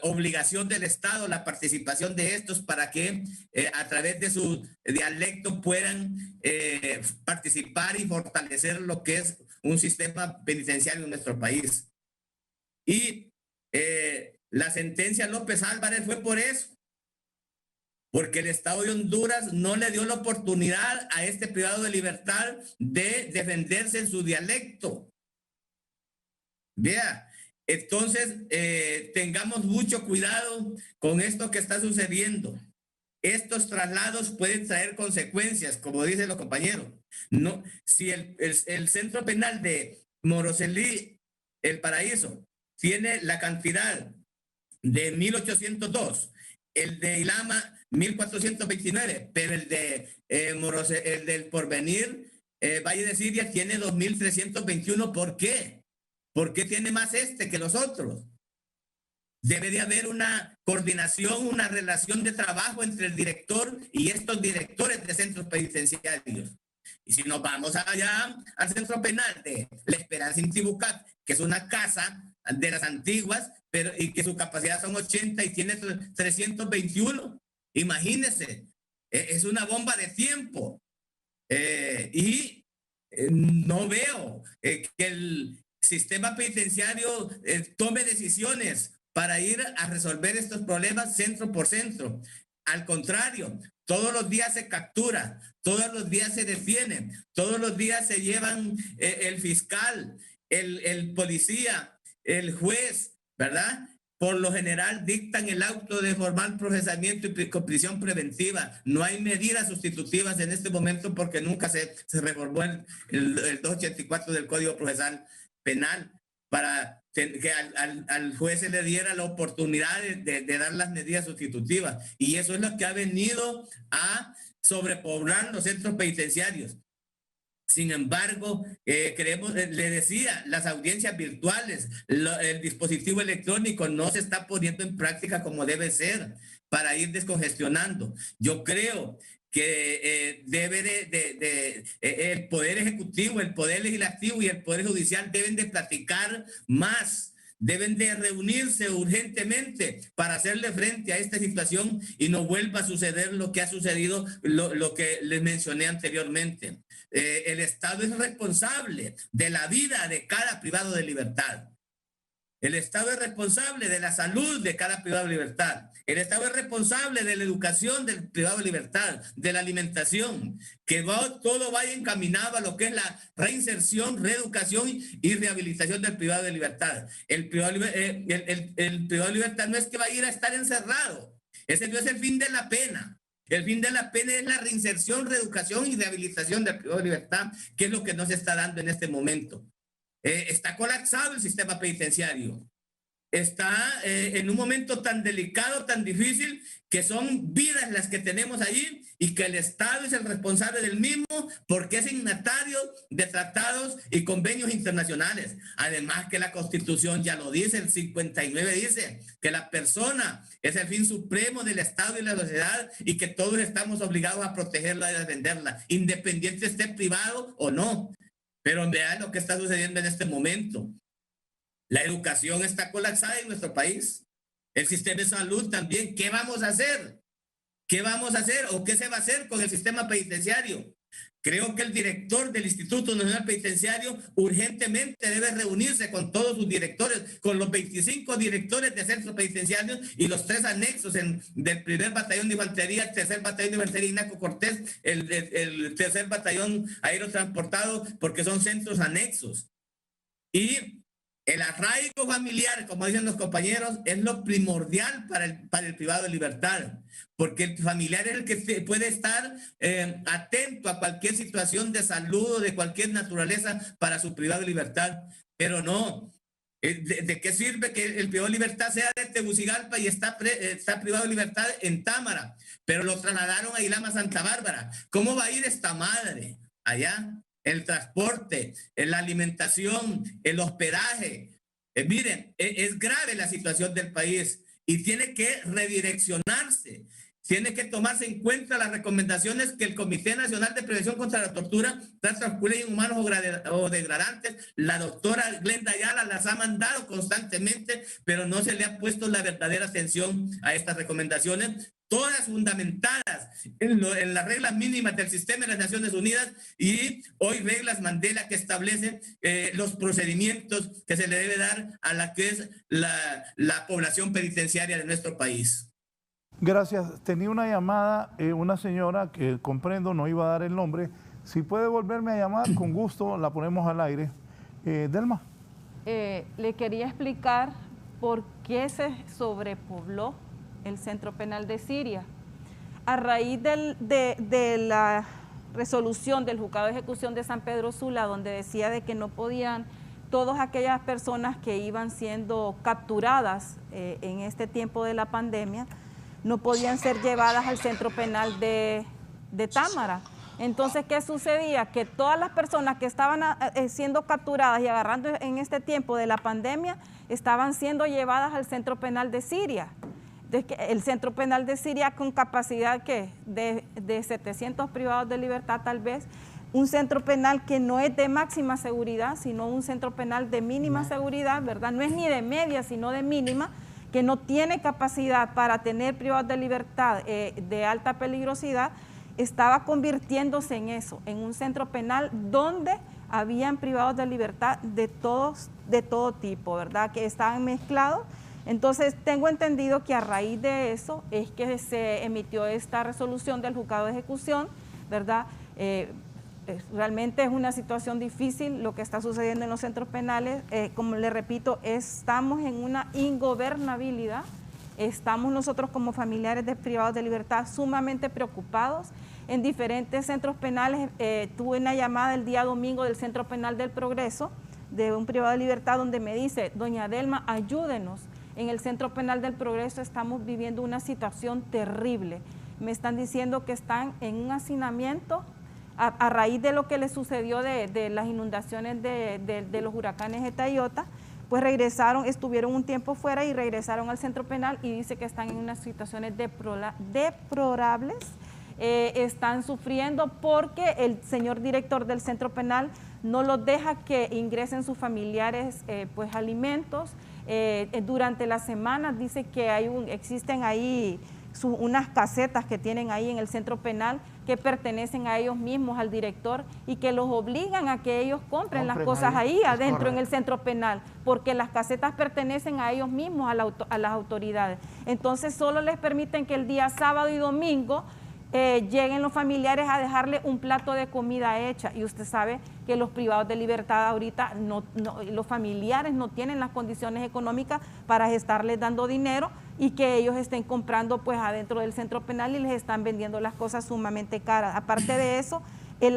obligación del Estado la participación de estos para que a través de su dialecto puedan participar y fortalecer lo que es un sistema penitenciario en nuestro país. Y la sentencia López Álvarez fue por eso, porque el Estado de Honduras no le dio la oportunidad a este privado de libertad de defenderse en su dialecto. Vea, entonces tengamos mucho cuidado con esto que está sucediendo. Estos traslados pueden traer consecuencias, como dicen los compañeros. No, si el centro penal de Moroselí, El Paraíso, tiene la cantidad de 1802, el de Ilama 1429, pero el el del Porvenir, Valle de Siria, tiene 2321. ¿Por qué? ¿Por qué tiene más que los otros? Debe de haber una coordinación, una relación de trabajo entre el director y estos directores de centros penitenciarios. Y si nos vamos allá al centro penal de La Esperanza Intibucá, que es una casa de las antiguas, y que su capacidad son 80 y tiene 321. Imagínense, es una bomba de tiempo. No veo que el sistema penitenciario tome decisiones para ir a resolver estos problemas centro por centro. Al contrario, todos los días se captura, todos los días se detienen, todos los días se llevan el fiscal, el policía, el juez, ¿verdad? Por lo general dictan el auto de formal procesamiento y con prisión preventiva. No hay medidas sustitutivas en este momento porque nunca se reformó el 284 del Código Procesal Penal para que al juez se le diera la oportunidad de dar las medidas sustitutivas. Y eso es lo que ha venido a sobrepoblar los centros penitenciarios. Sin embargo, le decía, las audiencias virtuales, el dispositivo electrónico no se está poniendo en práctica como debe ser para ir descongestionando. Yo creo que el Poder Ejecutivo, el Poder Legislativo y el Poder Judicial deben de platicar más, deben de reunirse urgentemente para hacerle frente a esta situación y no vuelva a suceder lo que ha sucedido, lo que les mencioné anteriormente. El Estado es responsable de la vida de cada privado de libertad. El Estado es responsable de la salud de cada privado de libertad. El Estado es responsable de la educación del privado de libertad, de la alimentación, que todo vaya encaminado a lo que es la reinserción, reeducación y rehabilitación del privado de libertad. El privado de libertad no es que va a ir a estar encerrado. Ese no es el fin de la pena. El fin de la pena es la reinserción, reeducación y rehabilitación del privado de libertad, que es lo que no se está dando en este momento. Está colapsado el sistema penitenciario. Está en un momento tan delicado, tan difícil, que son vidas las que tenemos allí y que el Estado es el responsable del mismo porque es signatario de tratados y convenios internacionales. Además que la Constitución ya lo dice, el 59 dice que la persona es el fin supremo del Estado y la sociedad y que todos estamos obligados a protegerla y a defenderla, independiente esté privado o no. Pero vean lo que está sucediendo en este momento. La educación está colapsada en nuestro país. El sistema de salud también. ¿Qué vamos a hacer? ¿Qué vamos a hacer o qué se va a hacer con el sistema penitenciario? Creo que el director del Instituto Nacional Penitenciario urgentemente debe reunirse con todos sus directores, con los 25 directores de centros penitenciarios y los 3 anexos del primer batallón de infantería, el tercer batallón de infantería Ignacio Cortés, el tercer batallón aerotransportado, porque son centros anexos. Y el arraigo familiar, como dicen los compañeros, es lo primordial para el privado de libertad, porque el familiar es el que puede estar atento a cualquier situación de salud o de cualquier naturaleza para su privado de libertad, pero no. ¿De qué sirve que el privado de libertad sea de Tegucigalpa y está privado de libertad en Támara, pero lo trasladaron a Ilama, Santa Bárbara? ¿Cómo va a ir esta madre allá? El transporte, la alimentación, el hospedaje. Miren, es grave la situación del país y tiene que redireccionarse. Tiene que tomarse en cuenta las recomendaciones que el Comité Nacional de Prevención contra la Tortura, Tráfico de Inhumanos o Degradantes, la doctora Glenda Ayala las ha mandado constantemente, pero no se le ha puesto la verdadera atención a estas recomendaciones, todas fundamentadas en las reglas mínimas del sistema de las Naciones Unidas y hoy reglas Mandela que establecen los procedimientos que se le debe dar a la que es la población penitenciaria de nuestro país. Gracias. Tenía una llamada, una señora que comprendo, no iba a dar el nombre. Si puede volverme a llamar, con gusto la ponemos al aire. Delma. Le quería explicar por qué se sobrepobló el Centro Penal de Siria. A raíz de la resolución del Juzgado de Ejecución de San Pedro Sula, donde decía de que no podían todas aquellas personas que iban siendo capturadas en este tiempo de la pandemia, no podían ser llevadas al Centro Penal de Támara. Entonces, ¿qué sucedía? Que todas las personas que estaban siendo capturadas y agarrando en este tiempo de la pandemia, estaban siendo llevadas al Centro Penal de Siria. El Centro Penal de Siria con capacidad de 700 privados de libertad tal vez, un centro penal que no es de máxima seguridad, sino un centro penal de mínima seguridad, ¿verdad? No es ni de media, sino de mínima, que no tiene capacidad para tener privados de libertad de alta peligrosidad, estaba convirtiéndose en eso, en un centro penal donde habían privados de libertad de todo tipo, ¿verdad? Que estaban mezclados. Entonces, tengo entendido que a raíz de eso es que se emitió esta resolución del Juzgado de Ejecución, ¿verdad? Realmente es una situación difícil lo que está sucediendo en los centros penales. Como le repito, estamos en una ingobernabilidad. Estamos nosotros como familiares de privados de libertad sumamente preocupados. En diferentes centros penales, tuve una llamada el día domingo del Centro Penal del Progreso, de un privado de libertad, donde me dice, doña Delma, ayúdenos. En el Centro Penal del Progreso estamos viviendo una situación terrible. Me están diciendo que están en un hacinamiento a raíz de lo que le sucedió de las inundaciones de los huracanes Eta y Iota, pues regresaron, estuvieron un tiempo fuera y regresaron al centro penal y dice que están en unas situaciones deplorables, están sufriendo porque el señor director del centro penal no los deja que ingresen sus familiares pues alimentos. Durante la semana dice que existen ahí unas casetas que tienen ahí en el centro penal que pertenecen a ellos mismos, al director, y que los obligan a que ellos compren las cosas ahí adentro en el centro penal, porque las casetas pertenecen a ellos mismos, a las autoridades. Entonces solo les permiten que el día sábado y domingo lleguen los familiares a dejarle un plato de comida hecha, y usted sabe que los privados de libertad ahorita, los familiares no tienen las condiciones económicas para estarles dando dinero y que ellos estén comprando pues adentro del centro penal y les están vendiendo las cosas sumamente caras. Aparte de eso, el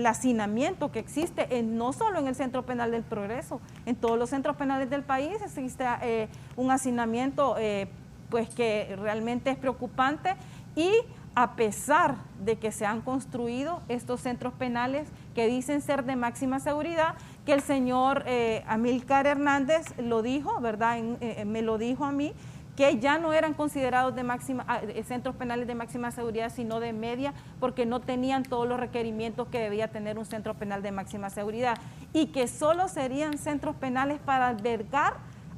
hacinamiento que existe no solo en el Centro Penal del Progreso, en todos los centros penales del país existe un hacinamiento pues que realmente es preocupante. Y a pesar de que se han construido estos centros penales que dicen ser de máxima seguridad, que el señor Amílcar Hernández lo dijo, ¿verdad? Me lo dijo a mí, que ya no eran considerados de centros penales de máxima seguridad, sino de media, porque no tenían todos los requerimientos que debía tener un centro penal de máxima seguridad, y que solo serían centros penales para albergar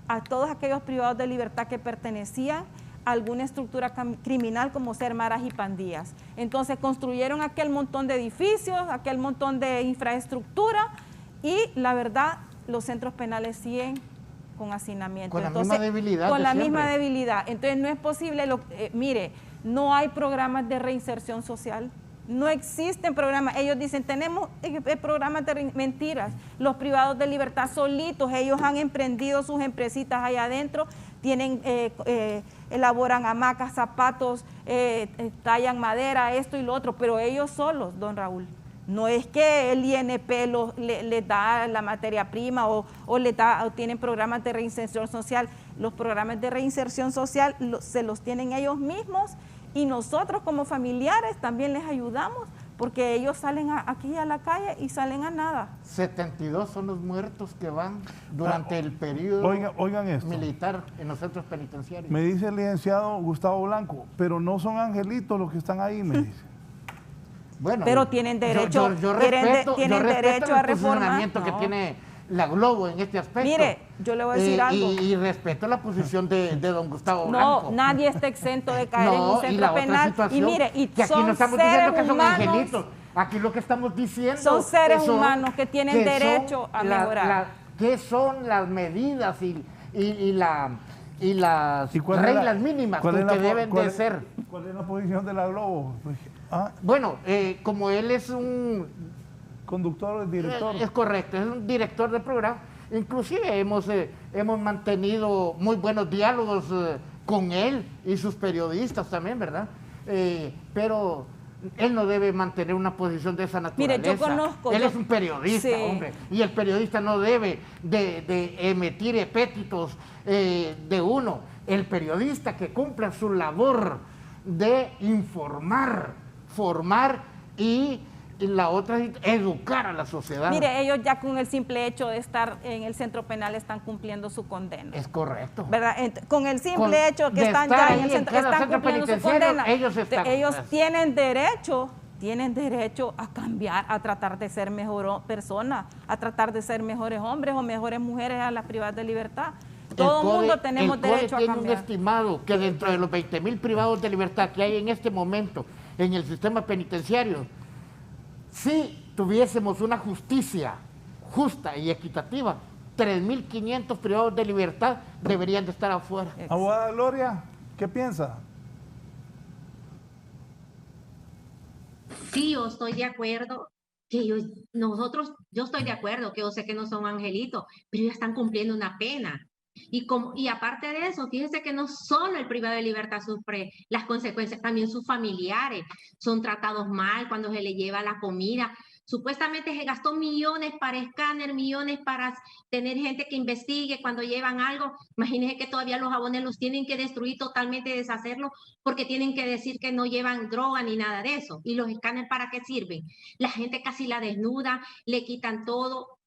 a todos aquellos privados de libertad que pertenecían alguna estructura criminal como ser maras y pandillas. Entonces construyeron aquel montón de edificios, aquel montón de infraestructura, y la verdad los centros penales siguen con hacinamiento. Con la misma debilidad. Con la misma debilidad. Entonces no es posible, mire, no hay programas de reinserción social. No existen programas. Ellos dicen, tenemos programas de mentiras. Los privados de libertad solitos, ellos han emprendido sus empresitas allá adentro, tienen, elaboran hamacas, zapatos, tallan madera, esto y lo otro, pero ellos solos, don Raúl. No es que el INP les da la materia prima o tienen programas de reinserción social. Los programas de reinserción social se los tienen ellos mismos, y nosotros como familiares también les ayudamos, porque ellos salen aquí a la calle y salen a nada. 72 son los muertos que van durante el periodo militar en los centros penitenciarios. Me dice el licenciado Gustavo Blanco, pero no son angelitos los que están ahí, me dice. Bueno, pero tienen derecho, tienen derecho a reformar. Que tiene la Globo en este aspecto. Mire, yo le voy a decir algo. Y respeto la posición de don Gustavo Blanco. No, nadie está exento de caer en un centro penal. Y mire, y que aquí no estamos diciendo que son angelitos. Aquí lo que estamos diciendo son seres humanos que tienen derecho a mejorar. ¿Qué son las medidas y las reglas mínimas que deben de ser? ¿Cuál es la posición de la Globo? Bueno, como él es un conductor, director. Es correcto, es un director del programa. Inclusive hemos mantenido muy buenos diálogos con él y sus periodistas también, ¿verdad? Pero él no debe mantener una posición de esa naturaleza. Mire, yo conozco. Él es un periodista, hombre, y el periodista no debe de emitir epítetos de uno. El periodista que cumpla su labor de informar, formar y la otra es educar a la sociedad. Mire, ellos ya con el simple hecho de estar en el centro penal están cumpliendo su condena. Es correcto. ¿Verdad? Con el simple hecho que están ya en el centro, están cumpliendo su condena. Ellos tienen derecho a cambiar, a tratar de ser mejor persona, a tratar de ser mejores hombres o mejores mujeres a las privadas de libertad. Todo el mundo tenemos derecho a cambiar. Tiene un estimado que dentro de los 20,000 privados de libertad que hay en este momento en el sistema penitenciario, si tuviésemos una justicia justa y equitativa, 3.500 privados de libertad deberían de estar afuera. Abogada Gloria, ¿qué piensa? Sí, yo estoy de acuerdo que yo estoy de acuerdo que yo sé que no son angelitos, pero ya están cumpliendo una pena. Y aparte de eso, fíjese que no solo el privado de libertad sufre las consecuencias, también sus familiares son tratados mal cuando se les lleva la comida. Supuestamente se gastó millones para escáner, millones para tener gente que investigue cuando llevan algo. Imagínense que todavía los jabones los tienen que destruir totalmente, deshacerlo, porque tienen que decir que no llevan droga ni nada de eso. ¿Y los escáneres para qué sirven? La gente casi la desnuda, le quitan todo,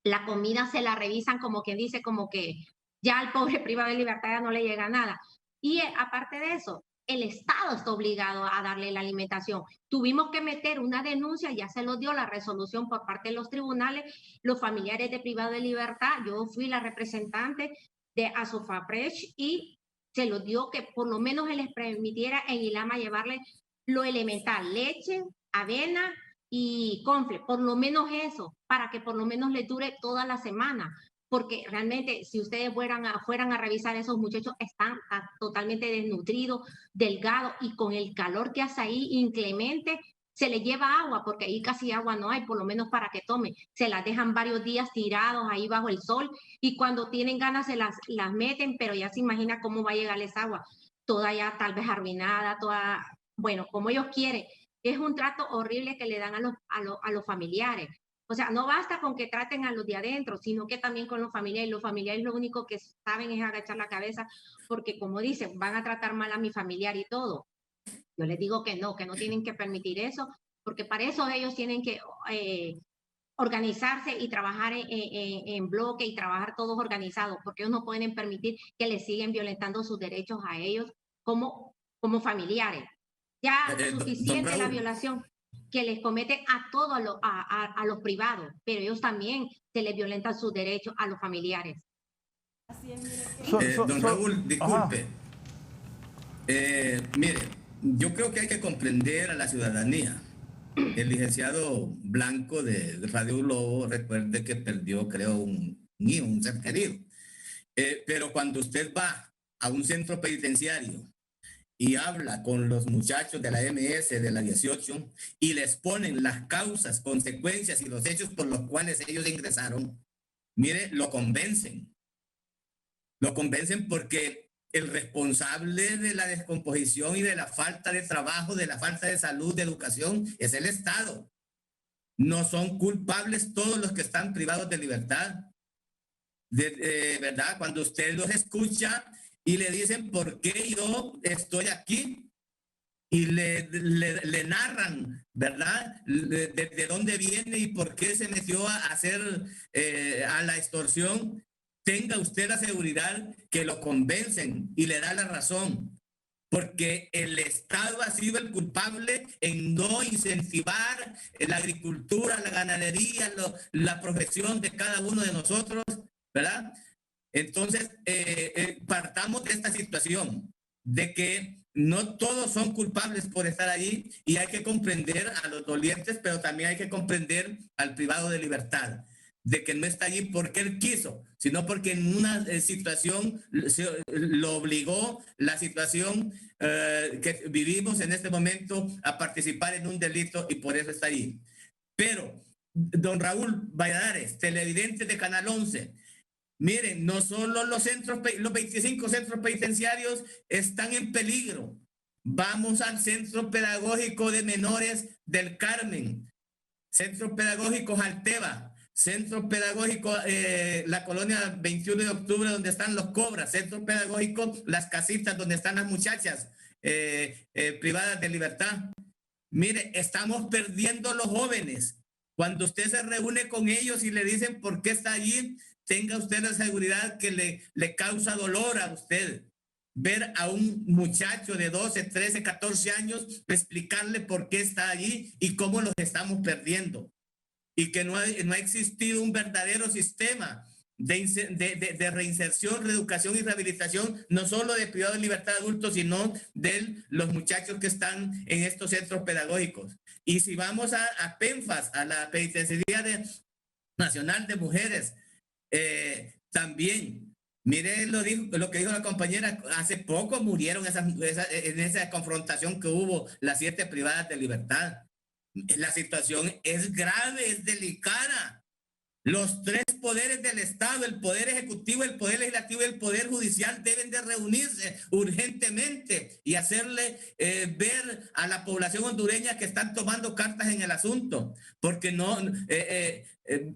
la comida se la revisan como quien dice, como que ya al pobre privado de libertad ya no le llega nada. Y aparte de eso, el Estado está obligado a darle la alimentación. Tuvimos que meter una denuncia, ya se lo dio la resolución por parte de los tribunales, los familiares de privado de libertad. Yo fui la representante de Asofapresh y se los dio que por lo menos se les permitiera en Ilama llevarle lo elemental, leche, avena y confle, por lo menos eso, para que por lo menos les dure toda la semana. Porque realmente si ustedes fueran a revisar, esos muchachos están totalmente desnutridos, delgados, y con el calor que hace ahí inclemente, se les lleva agua, porque ahí casi agua no hay, por lo menos para que tome. Se las dejan varios días tirados ahí bajo el sol, y cuando tienen ganas se las meten, pero ya se imagina cómo va a llegarles agua. Toda ya tal vez arruinada, toda, bueno, como ellos quieren. Es un trato horrible que le dan a los familiares. O sea, no basta con que traten a los de adentro, sino que también con los familiares. Los familiares lo único que saben es agachar la cabeza, porque como dicen, van a tratar mal a mi familiar y todo. Yo les digo que no tienen que permitir eso, porque para eso ellos tienen que organizarse y trabajar en bloque y trabajar todos organizados, porque ellos no pueden permitir que les siguen violentando sus derechos a ellos como familiares. Ya suficiente la violación que les comete a todos a los privados, pero ellos también se les violentan sus derechos a los familiares. Don Raúl, disculpe. Mire, yo creo que hay que comprender a la ciudadanía. El licenciado Blanco de Radio Globo, recuerde que perdió, creo, un hijo, un ser querido. Pero cuando usted va a un centro penitenciario y habla con los muchachos de la MS, de la 18, y les ponen las causas, consecuencias y los hechos por los cuales ellos ingresaron, mire, lo convencen. Lo convencen porque el responsable de la descomposición y de la falta de trabajo, de la falta de salud, de educación, es el Estado. No son culpables todos los que están privados de libertad. ¿Verdad? Cuando usted los escucha y le dicen por qué yo estoy aquí, y le narran, ¿verdad? De dónde viene y por qué se metió a hacer a la extorsión, tenga usted la seguridad que lo convencen y le da la razón, porque el Estado ha sido el culpable en no incentivar la agricultura, la ganadería, la profesión de cada uno de nosotros, ¿verdad? Entonces, partamos de esta situación, de que no todos son culpables por estar allí, y hay que comprender a los dolientes, pero también hay que comprender al privado de libertad, de que no está allí porque él quiso, sino porque en una situación lo obligó la situación que vivimos en este momento a participar en un delito, y por eso está allí. Pero, don Raúl Valladares, televidente de Canal 11, miren, no solo los 25 centros penitenciarios están en peligro. Vamos al Centro Pedagógico de Menores del Carmen, Centro Pedagógico Jalteva, Centro Pedagógico la colonia 21 de octubre, donde están los Cobras, Centro Pedagógico Las Casitas, donde están las muchachas privadas de libertad. Mire, estamos perdiendo los jóvenes. Cuando usted se reúne con ellos y le dicen por qué está allí, tenga usted la seguridad que le causa dolor a usted ver a un muchacho de 12, 13, 14 años, explicarle por qué está allí y cómo los estamos perdiendo. Y que no ha existido un verdadero sistema de reinserción, reeducación y rehabilitación, no solo de privado de libertad de adultos, sino de los muchachos que están en estos centros pedagógicos. Y si vamos a PENFAS, a la Penitenciaría Nacional de Mujeres, también, mire lo que dijo la compañera, hace poco murieron en esa confrontación que hubo las 7 privadas de libertad. La situación es grave, es delicada. Los 3 poderes del Estado, el Poder Ejecutivo, el Poder Legislativo y el Poder Judicial, deben de reunirse urgentemente y hacerle ver a la población hondureña que están tomando cartas en el asunto. Porque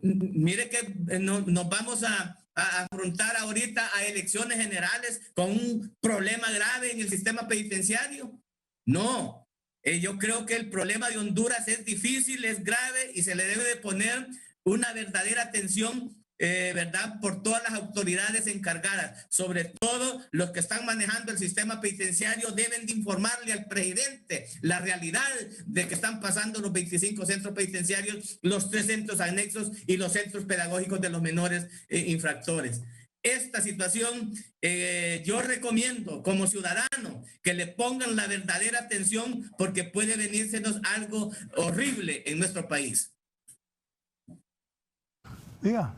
mire que nos vamos a afrontar ahorita a elecciones generales con un problema grave en el sistema penitenciario. No. Yo creo que el problema de Honduras es difícil, es grave, y se le debe de poner una verdadera atención, ¿verdad?, por todas las autoridades encargadas. Sobre todo los que están manejando el sistema penitenciario deben de informarle al presidente la realidad de que están pasando los 25 centros penitenciarios, los 3 centros anexos y los centros pedagógicos de los menores infractores. esta situación, yo recomiendo como ciudadano que le pongan la verdadera atención porque puede venírsenos algo horrible en nuestro país. Diga.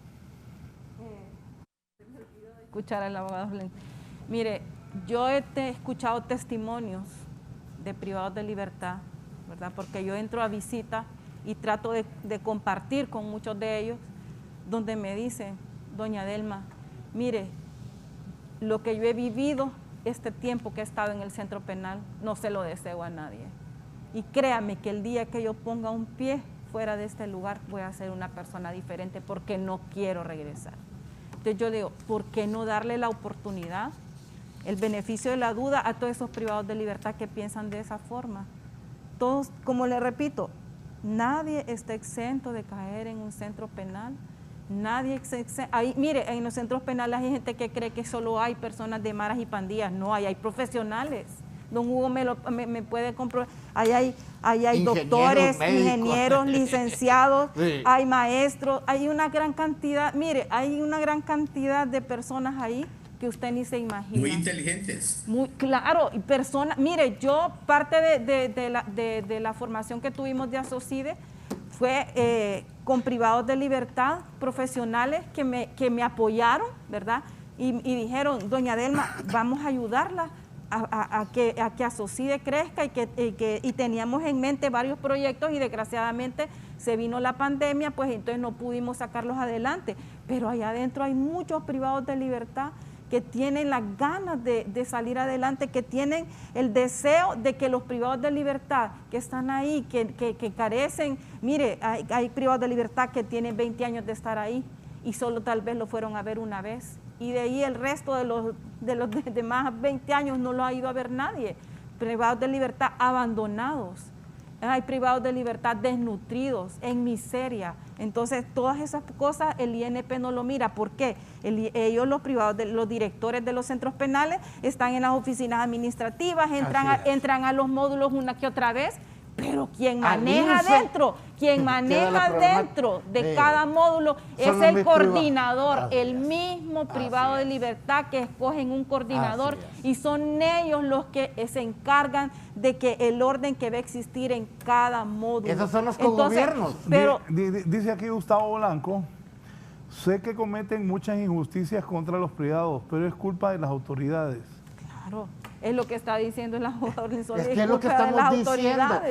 Escuchar al abogado. Mire, yo he escuchado testimonios de privados de libertad, ¿verdad? Porque yo entro a visita y trato de compartir con muchos de ellos, donde me dicen, doña Delma, mire, lo que yo he vivido este tiempo que he estado en el centro penal, no se lo deseo a nadie. Y créame que el día que yo ponga un pie fuera de este lugar, voy a ser una persona diferente porque no quiero regresar. Entonces yo digo, ¿por qué no darle la oportunidad, el beneficio de la duda a todos esos privados de libertad que piensan de esa forma? Todos, como le repito, nadie está exento de caer en un centro penal. Nadie está exento. Ahí, mire, en los centros penales hay gente que cree que solo hay personas de maras y pandillas. No, hay profesionales. Don Hugo me puede comprobar. Ahí hay doctores, médicos, ingenieros, licenciados, sí. Hay maestros, hay una gran cantidad, mire, hay una gran cantidad de personas ahí que usted ni se imagina. Muy inteligentes. Muy claro, y personas, mire, yo parte de la formación que tuvimos de Asocide fue con privados de libertad profesionales que me apoyaron, ¿verdad? Y dijeron, doña Delma, vamos a ayudarla a que Asocide crezca y teníamos en mente varios proyectos y desgraciadamente se vino la pandemia, pues entonces no pudimos sacarlos adelante. Pero allá adentro hay muchos privados de libertad que tienen las ganas de salir adelante, que tienen el deseo de que los privados de libertad que están ahí, que carecen, mire, hay privados de libertad que tienen 20 años de estar ahí y solo tal vez lo fueron a ver una vez. Y de ahí el resto de los demás 20 años no lo ha ido a ver nadie. Privados de libertad abandonados. Hay privados de libertad desnutridos, en miseria. Entonces, todas esas cosas el INP no lo mira. ¿Por qué? Ellos, los directores de los centros penales, están en las oficinas administrativas, entran a los módulos una que otra vez, pero quien maneja dentro de cada módulo es el coordinador, el mismo privado de libertad que escogen un coordinador y son ellos los que se encargan de que el orden que va a existir en cada módulo. Esos son los cogobiernos. Pero dice aquí Gustavo Blanco, sé que cometen muchas injusticias contra los privados, pero es culpa de las autoridades. Claro. Es lo que está diciendo el abogado. Es que es lo que estamos diciendo.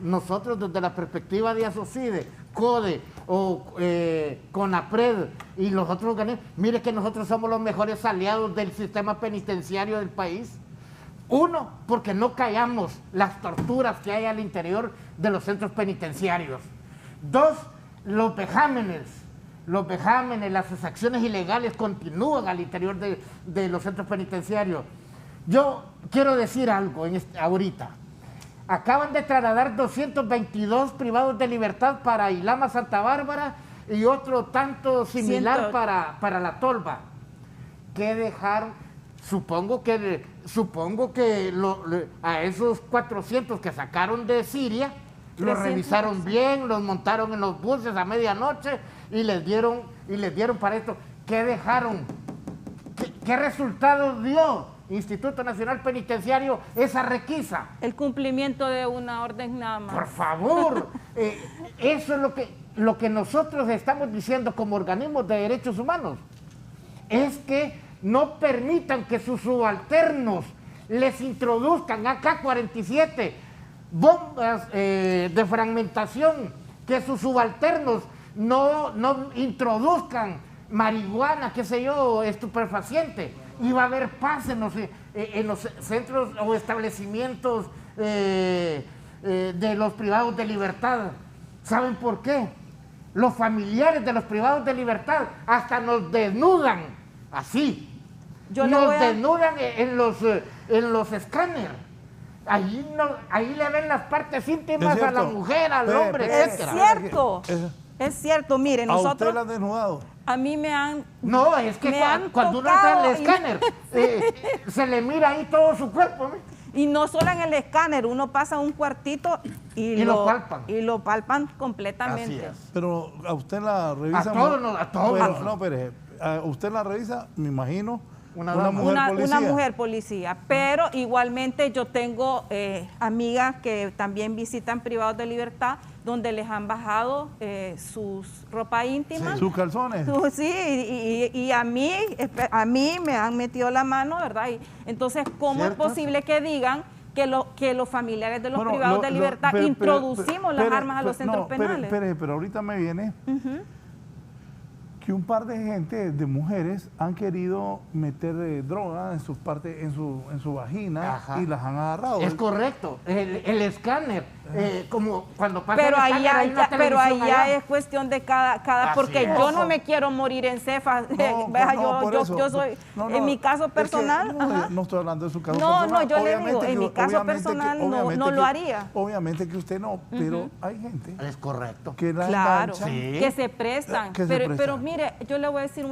Nosotros desde la perspectiva de Asocide, CODE o CONAPRED y los otros organismos, mire que nosotros somos los mejores aliados del sistema penitenciario del país. Uno, porque no callamos las torturas que hay al interior de los centros penitenciarios. Dos, los vejámenes, las exacciones ilegales continúan al interior de los centros penitenciarios. Yo quiero decir algo ahorita. Acaban de trasladar 222 privados de libertad para Ilama, Santa Bárbara y otro tanto similar para La Tolva. ¿Qué dejaron? Supongo que a esos 400 que sacaron de Siria, los revisaron bien, los montaron en los buses a medianoche y les dieron para esto. ¿Qué dejaron? ¿Qué resultado dio Instituto Nacional Penitenciario esa requisa? El cumplimiento de una orden nada más. Por favor, eso es lo que nosotros estamos diciendo como organismos de derechos humanos, es que no permitan que sus subalternos les introduzcan AK-47, bombas de fragmentación, que sus subalternos no introduzcan marihuana, qué sé yo, estupefaciente. Y va a haber paz en los centros o establecimientos de los privados de libertad. ¿Saben por qué? Los familiares de los privados de libertad hasta nos desnudan, así. Nos desnudan en los escáneres. Ahí le ven las partes íntimas a la mujer, al hombre, etc. Es cierto, mire, nosotros... ¿A usted la han desnudado? A mí me han... No, es que cuando uno entra en el escáner, se le mira ahí todo su cuerpo, ¿no? Y no solo en el escáner, uno pasa a un cuartito y lo palpan. Y lo palpan completamente. Pero a usted la revisan... A todos. No, pero usted la revisa, me imagino, Una mujer policía, pero igualmente yo tengo amigas que también visitan privados de libertad donde les han bajado sus ropa íntima. Sí. Sus calzones. Sí, y a mí me han metido la mano, ¿verdad? Y entonces, ¿cómo es posible que digan que los familiares de los privados de libertad introducimos las armas a los centros penales? Pero ahorita me viene que un par de gente, de mujeres, han querido meter droga en sus partes, en su vagina. Ajá. Y las han agarrado. Es correcto. El escáner, como cuando pasa pero el escáner, pero ahí ya es cuestión de cada porque yo no me quiero morir en cefa. Yo soy, en mi caso personal. Es que no estoy hablando de su caso personal. No, yo le digo, en mi caso personal no lo haría. Obviamente que usted no, pero hay gente. Es correcto. Que la enganchan, que se prestan. Pero mire, yo le voy a decir,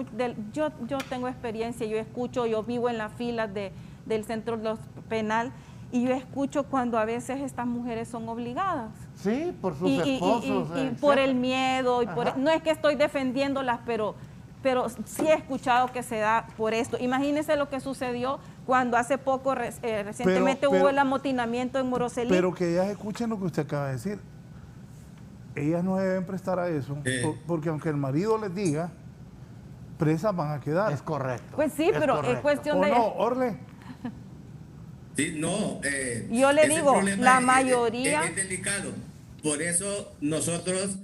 yo tengo experiencia, yo vivo en las filas del centro penal y yo escucho cuando a veces estas mujeres son obligadas. Sí, por sus esposos. Y por el miedo, no es que estoy defendiéndolas, pero sí he escuchado que se da por esto. Imagínense lo que sucedió cuando hace poco, recientemente hubo el amotinamiento en Moroselí. Pero que ellas escuchen lo que usted acaba de decir. Ellas no deben prestar a eso, porque aunque el marido les diga, presas van a quedar. Es correcto. Pues sí, pero es cuestión de... ¿O no, Orle? Sí, no. Yo le digo, la mayoría... Es delicado. Por eso nosotros,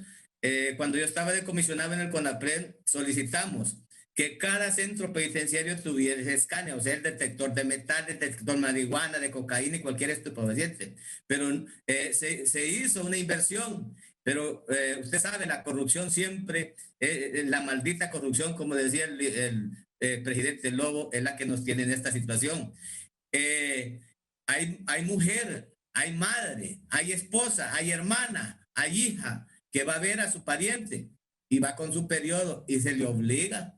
cuando yo estaba de comisionado en el CONAPRED, solicitamos que cada centro penitenciario tuviera ese escáner, o sea, el detector de metal, detector de marihuana, de cocaína y cualquier estupefaciente. Pero se hizo una inversión. Pero usted sabe, la corrupción siempre, la maldita corrupción, como decía el presidente Lobo, es la que nos tiene en esta situación. Hay mujer, hay madre, hay esposa, hay hermana, hay hija que va a ver a su pariente y va con su periodo y se le obliga.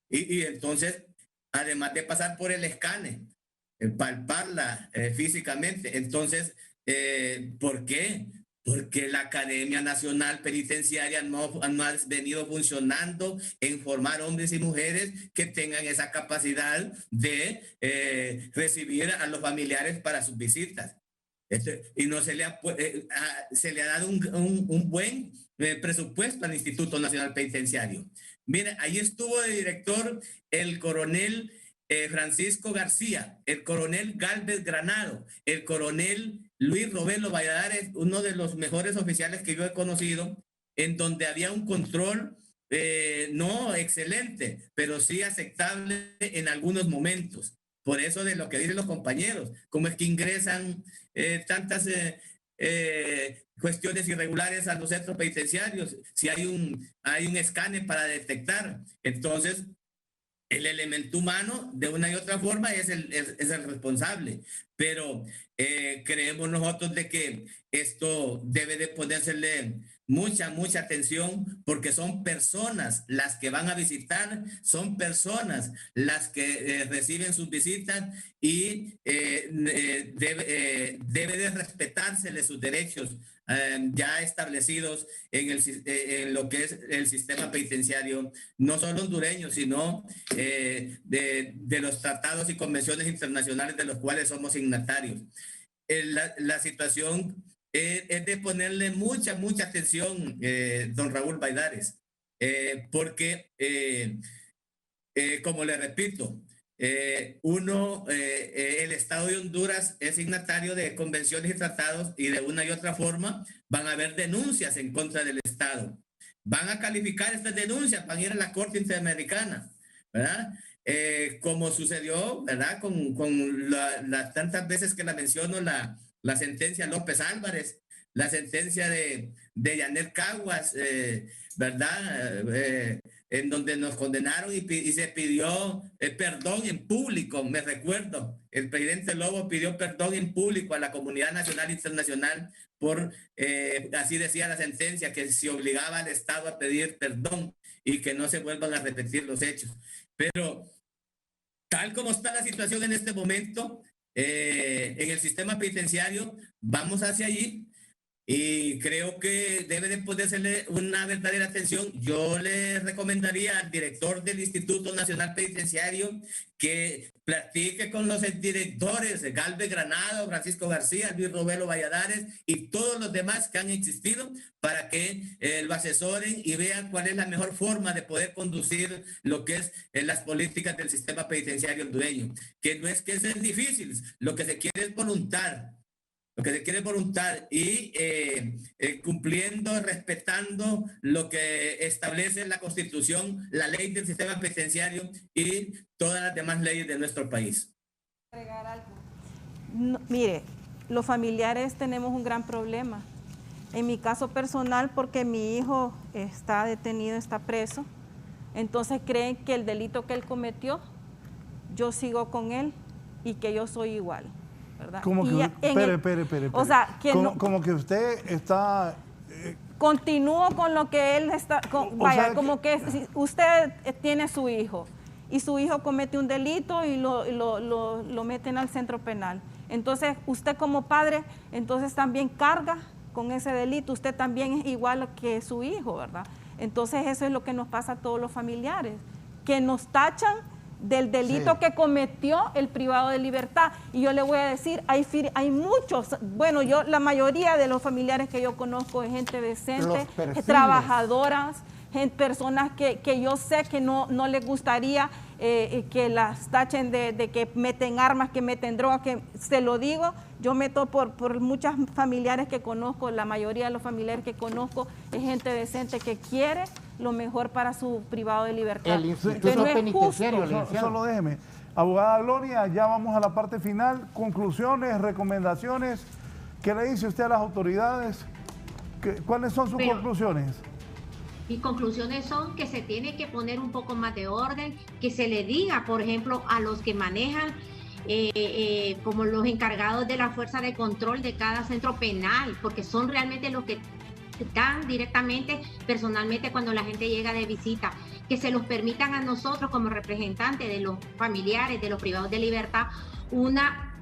Y entonces, además de pasar por el escáner, palparla físicamente, entonces... ¿por qué? Porque la Academia Nacional Penitenciaria no ha venido funcionando en formar hombres y mujeres que tengan esa capacidad de recibir a los familiares para sus visitas. Y no se le ha dado un buen presupuesto al Instituto Nacional Penitenciario. Mire, ahí estuvo de director el coronel Francisco García, el coronel Galvez Granado, el coronel Luis Robelo Valladares, uno de los mejores oficiales que yo he conocido, en donde había un control no excelente, pero sí aceptable en algunos momentos. Por eso de lo que dicen los compañeros, cómo es que ingresan tantas cuestiones irregulares a los centros penitenciarios, si hay un escáner para detectar. Entonces, el elemento humano, de una y otra forma, es el responsable. Pero creemos nosotros de que esto debe de ponérsele mucha atención, porque son personas las que van a visitar, son personas las que reciben sus visitas y debe de respetárseles sus derechos ya establecidos en lo que es el sistema penitenciario, no solo hondureño, sino de los tratados y convenciones internacionales de los cuales somos signatarios. La situación es de ponerle mucha atención, don Raúl Valladares, porque, como le repito, el Estado de Honduras es signatario de convenciones y tratados y de una y otra forma van a haber denuncias en contra del Estado. Van a calificar estas denuncias, van a ir a la Corte Interamericana, ¿verdad? Como sucedió, ¿verdad? Con las tantas veces que la menciono, la sentencia López Álvarez, la sentencia de Yanet Caguas, ¿verdad? En donde nos condenaron y se pidió perdón en público. Me recuerdo, el presidente Lobo pidió perdón en público a la comunidad nacional e internacional por, así decía la sentencia, que se obligaba al Estado a pedir perdón y que no se vuelvan a repetir los hechos. Pero tal como está la situación en este momento, en el sistema penitenciario, vamos hacia allí. y creo que debe de ponérsele una verdadera atención. Yo le recomendaría al director del Instituto Nacional Penitenciario que platique con los directores de Galvez Granado, Francisco García, Luis Robelo Valladares y todos los demás que han existido para que lo asesoren y vean cuál es la mejor forma de poder conducir lo que es las políticas del sistema penitenciario hondureño. Que no es que sea difícil, lo que se quiere es voluntad. Lo que se quiere es voluntad y cumpliendo, respetando lo que establece la Constitución, la ley del sistema penitenciario y todas las demás leyes de nuestro país. No, mire, los familiares tenemos un gran problema. En mi caso personal, porque mi hijo está detenido, está preso, entonces creen que el delito que él cometió, yo sigo con él y que yo soy igual. Como que, espere. O sea, que como que usted está... Continúo con lo que él está... vaya, como que si usted tiene su hijo y su hijo comete un delito y lo meten al centro penal. Entonces, usted como padre, entonces también carga con ese delito. Usted también es igual que su hijo, ¿verdad? Entonces, eso es lo que nos pasa a todos los familiares, que nos tachan del delito que cometió el privado de libertad. Y yo le voy a decir, hay muchos, bueno, la mayoría de los familiares que yo conozco es gente decente, trabajadoras, personas que yo sé que no les gustaría que las tachen de que meten armas, que meten drogas, que se lo digo, yo meto por muchas familiares que conozco, la mayoría de los familiares que conozco es gente decente que quiere lo mejor para su privado de libertad. El Instituto Penitenciario, solo déjeme. Abogada Gloria, ya vamos a la parte final. Conclusiones, recomendaciones. ¿Qué le dice usted a las autoridades? ¿Cuáles son sus conclusiones? Mis conclusiones son que se tiene que poner un poco más de orden, que se le diga, por ejemplo, a los que manejan como los encargados de la fuerza de control de cada centro penal, porque son realmente los que dan directamente, personalmente, cuando la gente llega de visita, que se los permitan a nosotros como representantes de los familiares, de los privados de libertad, una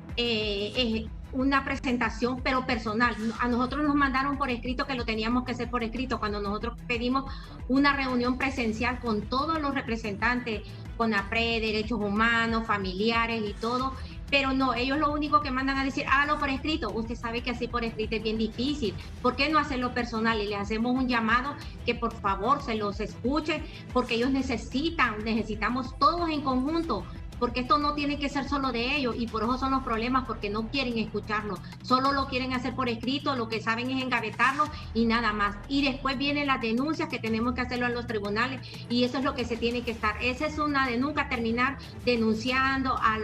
presentación, pero personal. A nosotros nos mandaron por escrito que lo teníamos que hacer por escrito. Cuando nosotros pedimos una reunión presencial con todos los representantes, con APRE, derechos humanos, familiares y todo, pero no, ellos lo único que mandan a decir, hágalo por escrito. Usted sabe que así por escrito es bien difícil. ¿Por qué no hacerlo personal? Y les hacemos un llamado que por favor se los escuche, porque ellos necesitamos todos en conjunto, porque esto no tiene que ser solo de ellos, y por eso son los problemas, porque no quieren escucharlo, solo lo quieren hacer por escrito, lo que saben es engavetarlo y nada más. Y después vienen las denuncias que tenemos que hacerlo en los tribunales, y eso es lo que se tiene que estar. Esa es una de nunca terminar denunciando a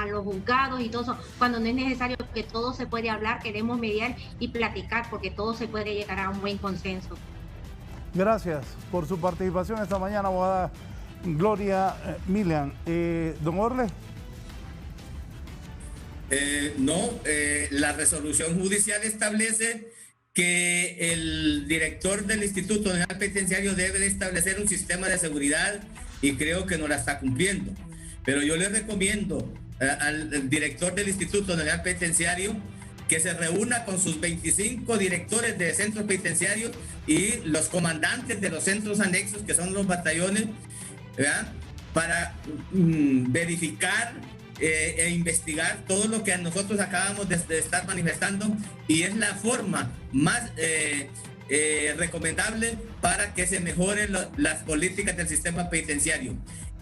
los juzgados y todo eso, cuando no es necesario, que todo se puede hablar, queremos mediar y platicar, porque todo se puede llegar a un buen consenso. Gracias por su participación esta mañana, abogada Gloria Milian. Don Orle. La resolución judicial establece que el director del Instituto Nacional Penitenciario debe de establecer un sistema de seguridad, y creo que no la está cumpliendo. Pero yo le recomiendo al director del Instituto Nacional Penitenciario que se reúna con sus 25 directores de centros penitenciarios y los comandantes de los centros anexos, que son los batallones, ¿verdad?, para verificar e investigar todo lo que nosotros acabamos de estar manifestando, y es la forma más recomendable para que se mejoren las políticas del sistema penitenciario.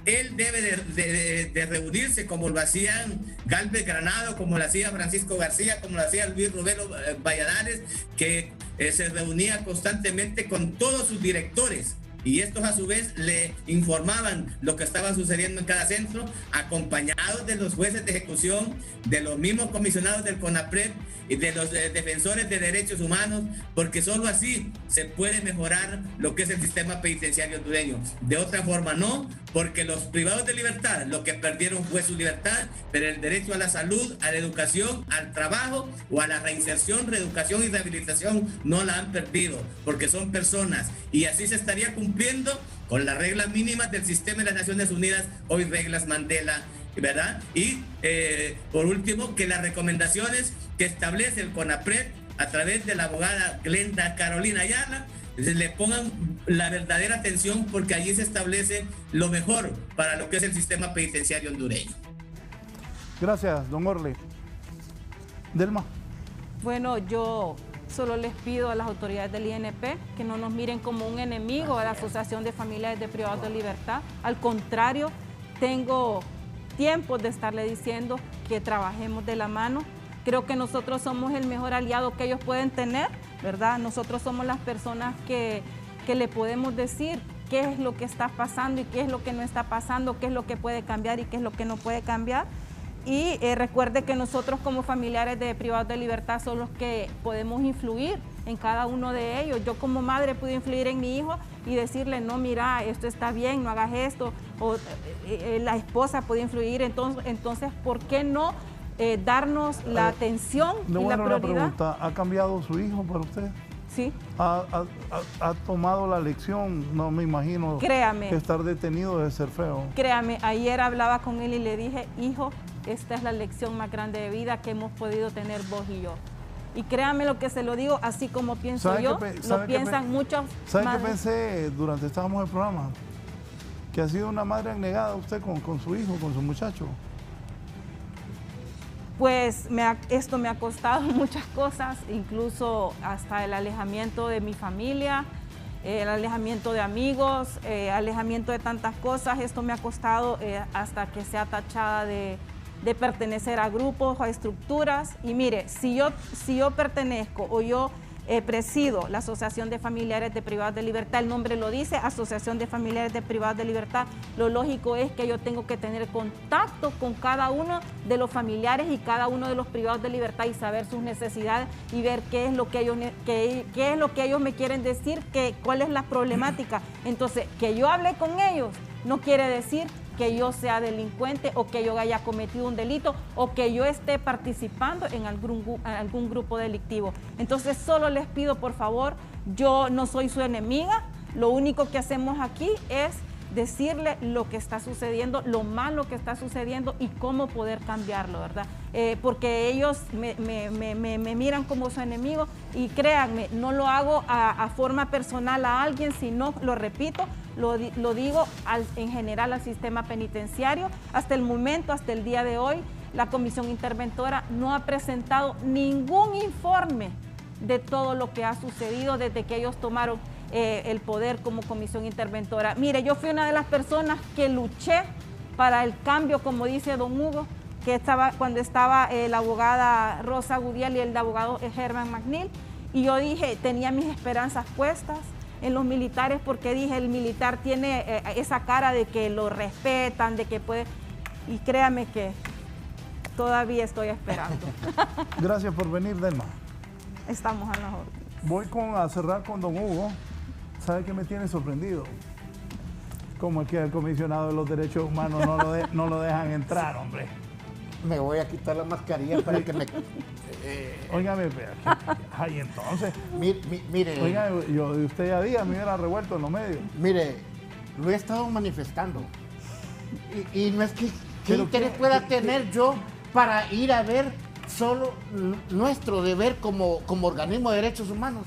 Él debe de reunirse como lo hacían Galvez Granado, como lo hacía Francisco García, como lo hacía Luis Robelo Valladares, que se reunía constantemente con todos sus directores, y estos a su vez le informaban lo que estaba sucediendo en cada centro, acompañados de los jueces de ejecución, de los mismos comisionados del CONAPRED y de los defensores de derechos humanos, porque solo así se puede mejorar lo que es el sistema penitenciario hondureño. De otra forma no, porque los privados de libertad lo que perdieron fue su libertad, pero el derecho a la salud, a la educación, al trabajo o a la reinserción, reeducación y rehabilitación no la han perdido, porque son personas, y así se estaría cumpliendo con las reglas mínimas del sistema de las Naciones Unidas, hoy reglas Mandela, ¿verdad? Y por último, que las recomendaciones que establece el CONAPRED a través de la abogada Glenda Carolina Ayala, le pongan la verdadera atención, porque allí se establece lo mejor para lo que es el sistema penitenciario hondureño. Gracias, don Orly. Delma. Bueno, yo solo les pido a las autoridades del INP que no nos miren como un enemigo a la Asociación de Familiares de Privados de Libertad. Al contrario, tengo tiempo de estarle diciendo que trabajemos de la mano. Creo que nosotros somos el mejor aliado que ellos pueden tener, ¿verdad? Nosotros somos las personas que le podemos decir qué es lo que está pasando y qué es lo que no está pasando, qué es lo que puede cambiar y qué es lo que no puede cambiar. Y recuerde que nosotros como familiares de privados de libertad son los que podemos influir en cada uno de ellos. Yo como madre pude influir en mi hijo y decirle, no, mira, esto está bien, no hagas esto. O la esposa puede influir, entonces ¿por qué no darnos la atención y la prioridad? Una pregunta, ¿ha cambiado su hijo para usted? Sí. ¿Ha tomado la lección? No me imagino. Créame. Que estar detenido debe ser feo. Créame, ayer hablaba con él y le dije, hijo, esta es la lección más grande de vida que hemos podido tener vos y yo. Y créame lo que se lo digo, así como pienso yo, lo piensan muchos. ¿Sabe qué pensé durante estábamos en el programa? Que ha sido una madre abnegada usted con su hijo, con su muchacho. Pues esto me ha costado muchas cosas, incluso hasta el alejamiento de mi familia, el alejamiento de amigos, alejamiento de tantas cosas. Esto me ha costado hasta que sea tachada de pertenecer a grupos o a estructuras. Y mire, si yo pertenezco o yo presido la Asociación de Familiares de Privados de Libertad, el nombre lo dice, Asociación de Familiares de Privados de Libertad, lo lógico es que yo tengo que tener contacto con cada uno de los familiares y cada uno de los privados de libertad y saber sus necesidades y ver qué es lo que ellos me quieren decir, cuál es la problemática. Entonces, que yo hable con ellos no quiere decir que yo sea delincuente o que yo haya cometido un delito o que yo esté participando en algún grupo delictivo. Entonces solo les pido, por favor, yo no soy su enemiga, lo único que hacemos aquí es decirle lo que está sucediendo, lo malo que está sucediendo y cómo poder cambiarlo, ¿verdad? Porque ellos me miran como su enemigo y créanme, no lo hago a forma personal a alguien, sino, lo repito, lo digo en general al sistema penitenciario. Hasta el momento, hasta el día de hoy, la Comisión Interventora no ha presentado ningún informe de todo lo que ha sucedido desde que ellos tomaron el poder como Comisión Interventora. Mire, yo fui una de las personas que luché para el cambio, como dice don Hugo, que cuando estaba la abogada Rosa Gudiel y el abogado Germán McNeil, y yo dije, tenía mis esperanzas puestas en los militares, porque dije, el militar tiene esa cara de que lo respetan, de que puede, y créame que todavía estoy esperando. Gracias por venir, Delma. Estamos a las órdenes. Voy a cerrar con don Hugo. ¿Sabe qué me tiene sorprendido? Como es que el comisionado de los derechos humanos no lo dejan entrar, hombre. Me voy a quitar la mascarilla para que me... Óigame, ay, entonces... Mire... Óigame, usted ya día me hubiera revuelto en los medios. Mire, lo he estado manifestando. Y no es que... ¿Qué interés pueda tener yo para ir a ver solo nuestro deber como organismo de derechos humanos?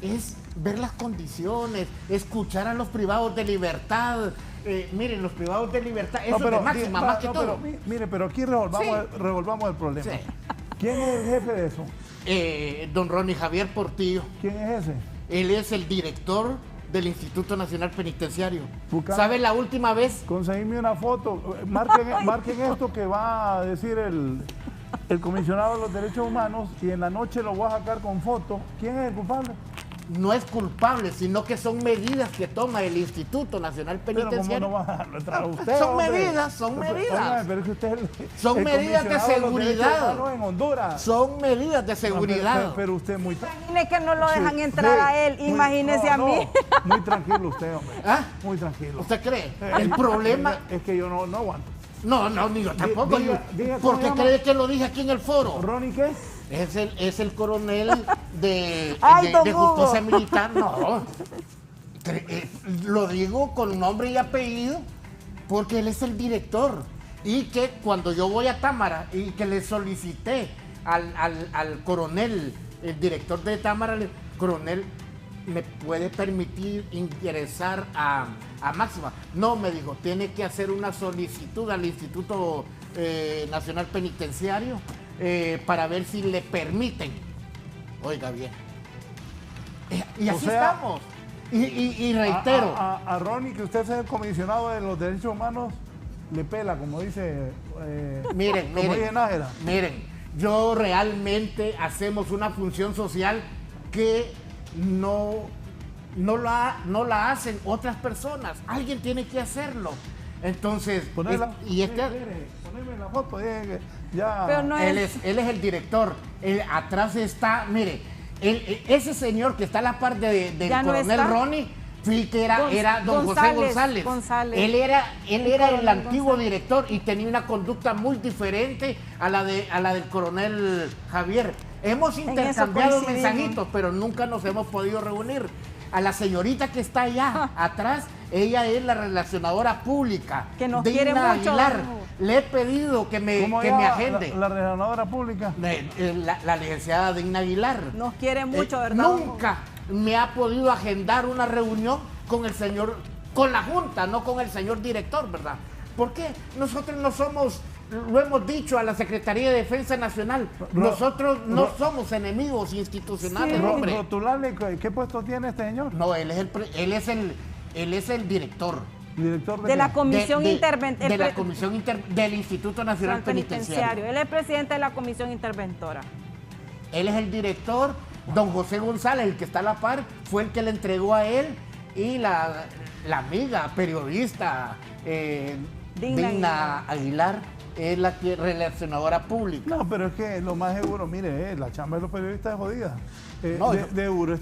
Es ver las condiciones, escuchar a los privados de libertad. Miren, los privados de libertad, eso es de máxima, más que todo. Mire, pero aquí revolvamos el problema. Sí. ¿Quién es el jefe de eso? Don Ronnie Javier Portillo. ¿Quién es ese? Él es el director del Instituto Nacional Penitenciario. Buscando, ¿Sabe la última vez? Conseguirme una foto. Marquen esto que va a decir el comisionado de los derechos humanos, y en la noche lo voy a sacar con foto. ¿Quién es el culpable? No es culpable, sino que son medidas que toma el Instituto Nacional Penitenciario. Pero ¿cómo no va a dejarlo entrar a usted? Son medidas. Oiga, pero es que usted son medidas de seguridad. En Honduras. Son medidas de seguridad. Pero usted muy... Imagine que no lo dejan entrar a él, imagínese a mí. Muy tranquilo usted, hombre. ¿Ah? Muy tranquilo. ¿Usted cree? El problema... Es que yo no aguanto. No, ni yo tampoco. ¿Por qué cree que lo dije aquí en el foro? ¿Ronnie qué? Es el coronel de justicia militar. No, lo digo con nombre y apellido porque él es el director. Y que cuando yo voy a Támara y que le solicité al coronel, el director de Támara, coronel, ¿me puede permitir ingresar a Máxima? No, me dijo, tiene que hacer una solicitud al Instituto Nacional Penitenciario para ver si le permiten. Oiga bien. Y así estamos. Y reitero. A Ronnie, que usted es el comisionado de los derechos humanos, le pela, como dice miren, Nájera. Miren, yo realmente hacemos una función social que no la hacen otras personas. Alguien tiene que hacerlo. Entonces, poneme la foto. Ya. Pero no él es el director. Atrás está, mire, ese señor que está a la par del coronel Ronnie, fui que era don José González. Él era el antiguo director y tenía una conducta muy diferente a la del coronel Javier. Hemos intercambiado mensajitos, pero nunca nos hemos podido reunir. A la señorita que está allá atrás, ella es la relacionadora pública, que nos Digna quiere mucho, Aguilar. Le he pedido que me agende. La relacionadora pública. La licenciada Digna Aguilar. Nos quiere mucho, ¿verdad? Nunca me ha podido agendar una reunión con el señor, con la Junta, no con el señor director, ¿verdad? ¿Por qué? Nosotros no somos, lo hemos dicho a la Secretaría de Defensa Nacional, nosotros no somos enemigos institucionales, sí, hombre. Rotulale, ¿qué puesto tiene este señor? No, él es el director. ¿Director de la Comisión de la Comisión del Instituto Nacional Penitenciario. Él es presidente de la Comisión Interventora. Él es el director. Don José González, el que está a la par, fue el que le entregó a él, y la amiga periodista Digna Aguilar es la relacionadora pública. No, pero es que lo más seguro, mire, la chamba de los periodistas es jodida. De Euro,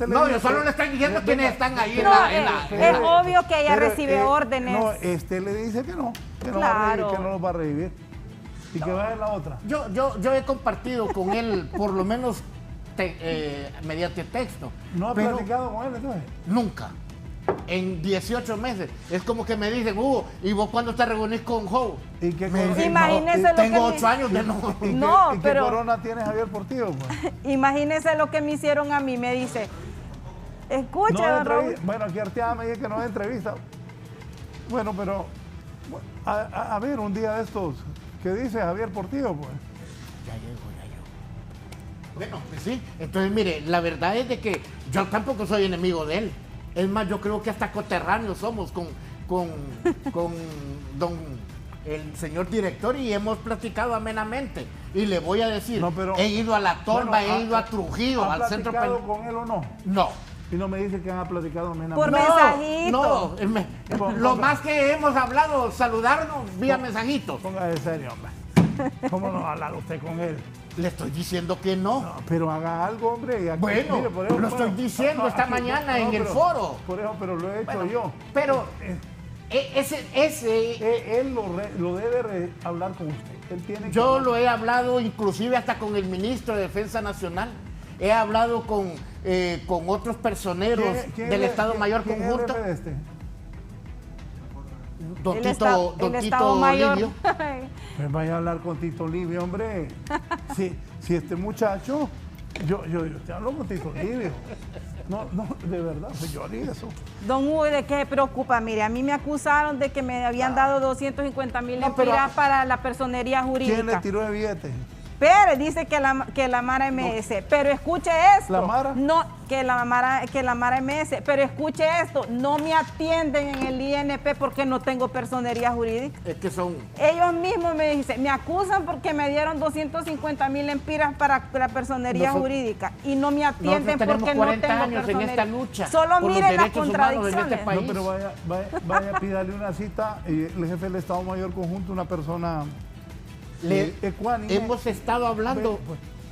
no, yo solo le estoy diciendo quiénes están ahí es obvio que ella recibe órdenes. No, le dice que no los va a revivir. Y que vaya la otra. Yo he compartido con él, por lo menos mediante texto. ¿No ha platicado con él entonces? Nunca. En 18 meses. Es como que me dicen, Hugo, ¿y vos cuándo te reunís con Joe? ¿Y qué imagínese lo tengo 8 años de no. ¿Y qué corona tiene Javier Portillo? Pues? Imagínese lo que me hicieron a mí. Me dice, escuche, don Raúl. Bueno, aquí Arteaga me dice que no es entrevista. Bueno, pero a ver, un día de estos, ¿qué dice Javier Portillo? Pues ya llego. Bueno, pues sí. Entonces, mire, la verdad es de que yo tampoco soy enemigo de él. Es más, yo creo que hasta coterráneos somos con el señor director, y hemos platicado amenamente. Y le voy a decir, he ido a La Tomba, he ido a Trujillo, al centro penal. ¿Ha platicado con él o no? No. Y no me dice que han platicado amenamente. Por mensajito. No, lo más que hemos hablado, saludarnos vía mensajitos. Póngase serio, hombre. ¿Cómo no va a hablar usted con él? Le estoy diciendo que no. Pero haga algo, hombre. Aquí, bueno, mire, por eso, lo estoy diciendo esta mañana en el foro. Por eso, pero lo he hecho yo. Pero él lo debe hablar con usted. Él tiene yo lo he hablado inclusive hasta con el ministro de Defensa Nacional. He hablado con otros personeros del Estado Mayor Conjunto. ¿Quién es el jefe de este? Don Tito Livio. Pues vaya a hablar con Tito Livio, hombre. Si este muchacho, yo te hablo con Tito Livio. No, de verdad, yo haría eso. Don Hugo, ¿de qué se preocupa? Mire, a mí me acusaron de que me habían dado 250,000 lempiras para la personería jurídica. ¿Quién le tiró el billete? Pero dice que la Mara MS, no. Pero escuche esto. ¿La Mara? No, que la Mara MS, pero escuche esto, no me atienden en el INP porque no tengo personería jurídica. Es que son... Ellos mismos me dicen, me acusan porque me dieron 250,000 lempiras para la personería jurídica y no me atienden porque no tengo años en esta lucha. Solo miren las contradicciones. Este país. No, pero vaya a pídale una cita y el jefe del Estado Mayor Conjunto, una persona... hemos estado hablando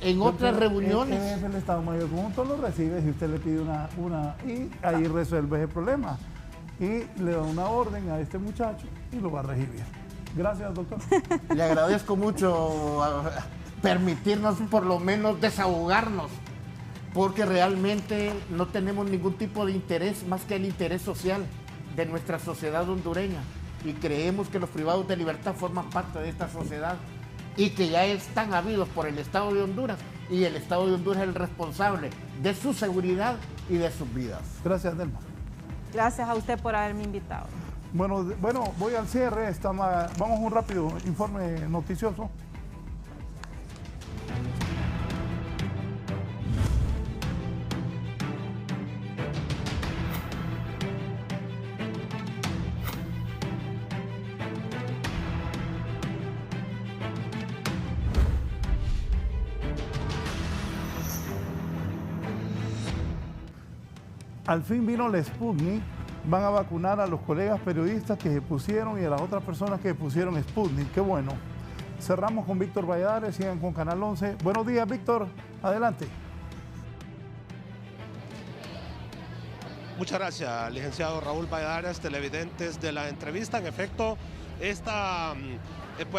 en otras reuniones. El jefe del Estado Mayor Conjunto lo recibe si usted le pide una y ahí resuelve ese problema. Y le da una orden a este muchacho y lo va a recibir. Gracias, doctor. Le agradezco mucho permitirnos por lo menos desahogarnos, porque realmente no tenemos ningún tipo de interés más que el interés social de nuestra sociedad hondureña. Y creemos que los privados de libertad forman parte de esta sociedad. y que ya están habidos por el Estado de Honduras, y el Estado de Honduras es el responsable de su seguridad y de sus vidas. Gracias, Delma. Gracias a usted por haberme invitado. Bueno, voy al cierre. Vamos a un rápido informe noticioso. Al fin vino la Sputnik. Van a vacunar a los colegas periodistas que se pusieron y a las otras personas que se pusieron Sputnik. Qué bueno. Cerramos con Víctor Valladares. Sigan con Canal 11. Buenos días, Víctor. Adelante. Muchas gracias, licenciado Raúl Valladares, televidentes de la entrevista. En efecto, esta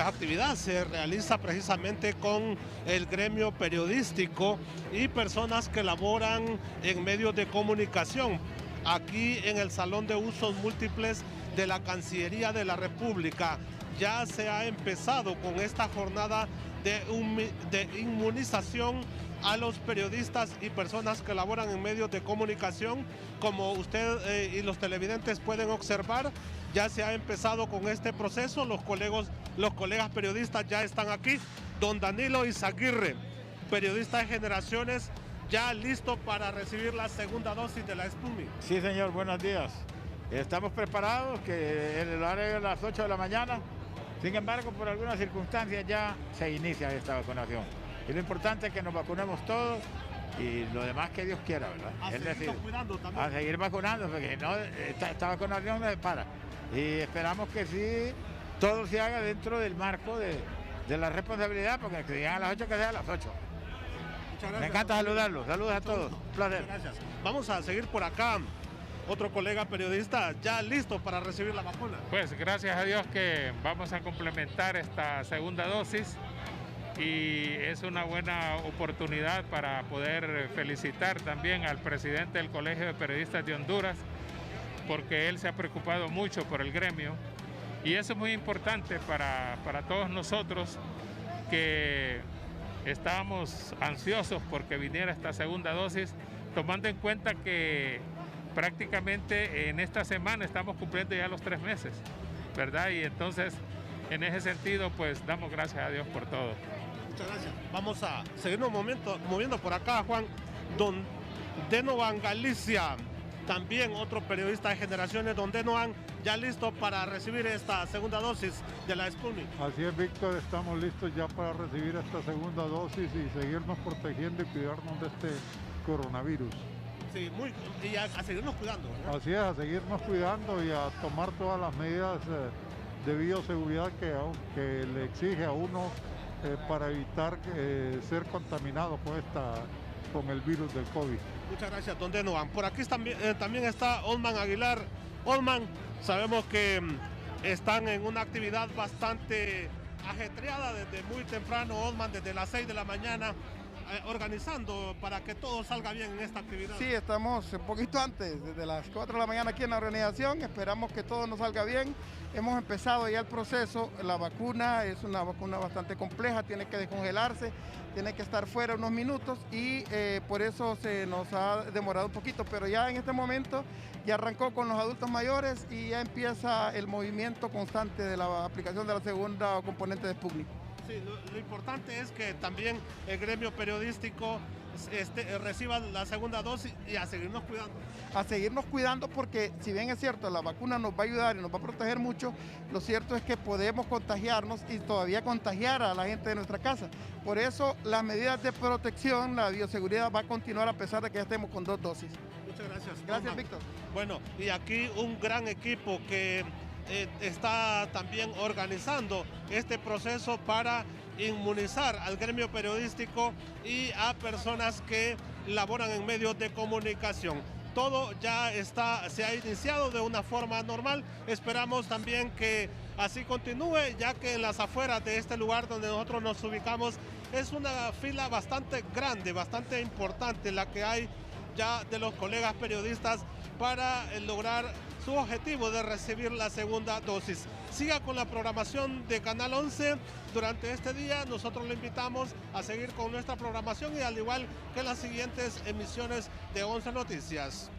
actividad se realiza precisamente con el gremio periodístico y personas que laboran en medios de comunicación aquí en el Salón de Usos Múltiples de la Cancillería de la República. Ya se ha empezado con esta jornada de inmunización a los periodistas y personas que laboran en medios de comunicación. Como usted y los televidentes pueden observar, ya se ha empezado con este proceso. Los colegas periodistas ya están aquí. Don Danilo Izaguirre, periodista de Generaciones, ya listo para recibir la segunda dosis de la Sputnik. Sí, señor, buenos días. Estamos preparados, que el horario es a las 8 de la mañana. Sin embargo, por algunas circunstancias ya se inicia esta vacunación. Y lo importante es que nos vacunemos todos y lo demás que Dios quiera, ¿verdad? A seguir vacunando, porque no, esta vacunación no se para. Y esperamos que sí, todo se haga dentro del marco de la responsabilidad, porque que digan a las 8, que sea a las 8. Me encanta saludarlos. Saludos a todos. Un placer. Gracias. Vamos a seguir por acá. Otro colega periodista ya listo para recibir la vacuna. Pues gracias a Dios que vamos a complementar esta segunda dosis y es una buena oportunidad para poder felicitar también al presidente del Colegio de Periodistas de Honduras, porque él se ha preocupado mucho por el gremio y eso es muy importante para todos nosotros, que estábamos ansiosos porque viniera esta segunda dosis, tomando en cuenta que prácticamente en esta semana estamos cumpliendo ya los 3 meses, ¿verdad? Y entonces, en ese sentido, pues damos gracias a Dios por todo. Muchas gracias. Vamos a seguirnos moviendo por acá, Juan. Don Denovan Galicia, también otro periodista de Generaciones. Don Denovan, ya listo para recibir esta segunda dosis de la Sputnik. Así es, Víctor, estamos listos ya para recibir esta segunda dosis y seguirnos protegiendo y cuidarnos de este coronavirus. Sí, y a seguirnos cuidando, ¿verdad? Así es, a seguirnos cuidando y a tomar todas las medidas de bioseguridad que le exige a uno para evitar ser contaminado con el virus del COVID. Muchas gracias, don Denovan. Por aquí también está Olman Aguilar. Olman, sabemos que están en una actividad bastante ajetreada desde muy temprano, Olman, desde las 6 de la mañana, organizando para que todo salga bien en esta actividad. Sí, estamos un poquito antes, desde las 4 de la mañana aquí en la organización, esperamos que todo nos salga bien. Hemos empezado ya el proceso, la vacuna es una vacuna bastante compleja, tiene que descongelarse, tiene que estar fuera unos minutos y por eso se nos ha demorado un poquito, pero ya en este momento ya arrancó con los adultos mayores y ya empieza el movimiento constante de la aplicación de la segunda componente de Sputnik. Sí, lo importante es que también el gremio periodístico reciba la segunda dosis y a seguirnos cuidando. A seguirnos cuidando porque si bien es cierto, la vacuna nos va a ayudar y nos va a proteger mucho, lo cierto es que podemos contagiarnos y todavía contagiar a la gente de nuestra casa. Por eso las medidas de protección, la bioseguridad va a continuar a pesar de que ya estemos con 2 dosis. Muchas gracias. Gracias, Víctor. Bueno, y aquí un gran equipo que está también organizando este proceso para inmunizar al gremio periodístico y a personas que laboran en medios de comunicación. Todo ya se ha iniciado de una forma normal. Esperamos también que así continúe, ya que en las afueras de este lugar donde nosotros nos ubicamos es una fila bastante grande, bastante importante la que hay ya de los colegas periodistas para lograr su objetivo de recibir la segunda dosis. Siga con la programación de Canal 11 durante este día. Nosotros lo invitamos a seguir con nuestra programación y al igual que las siguientes emisiones de 11 Noticias.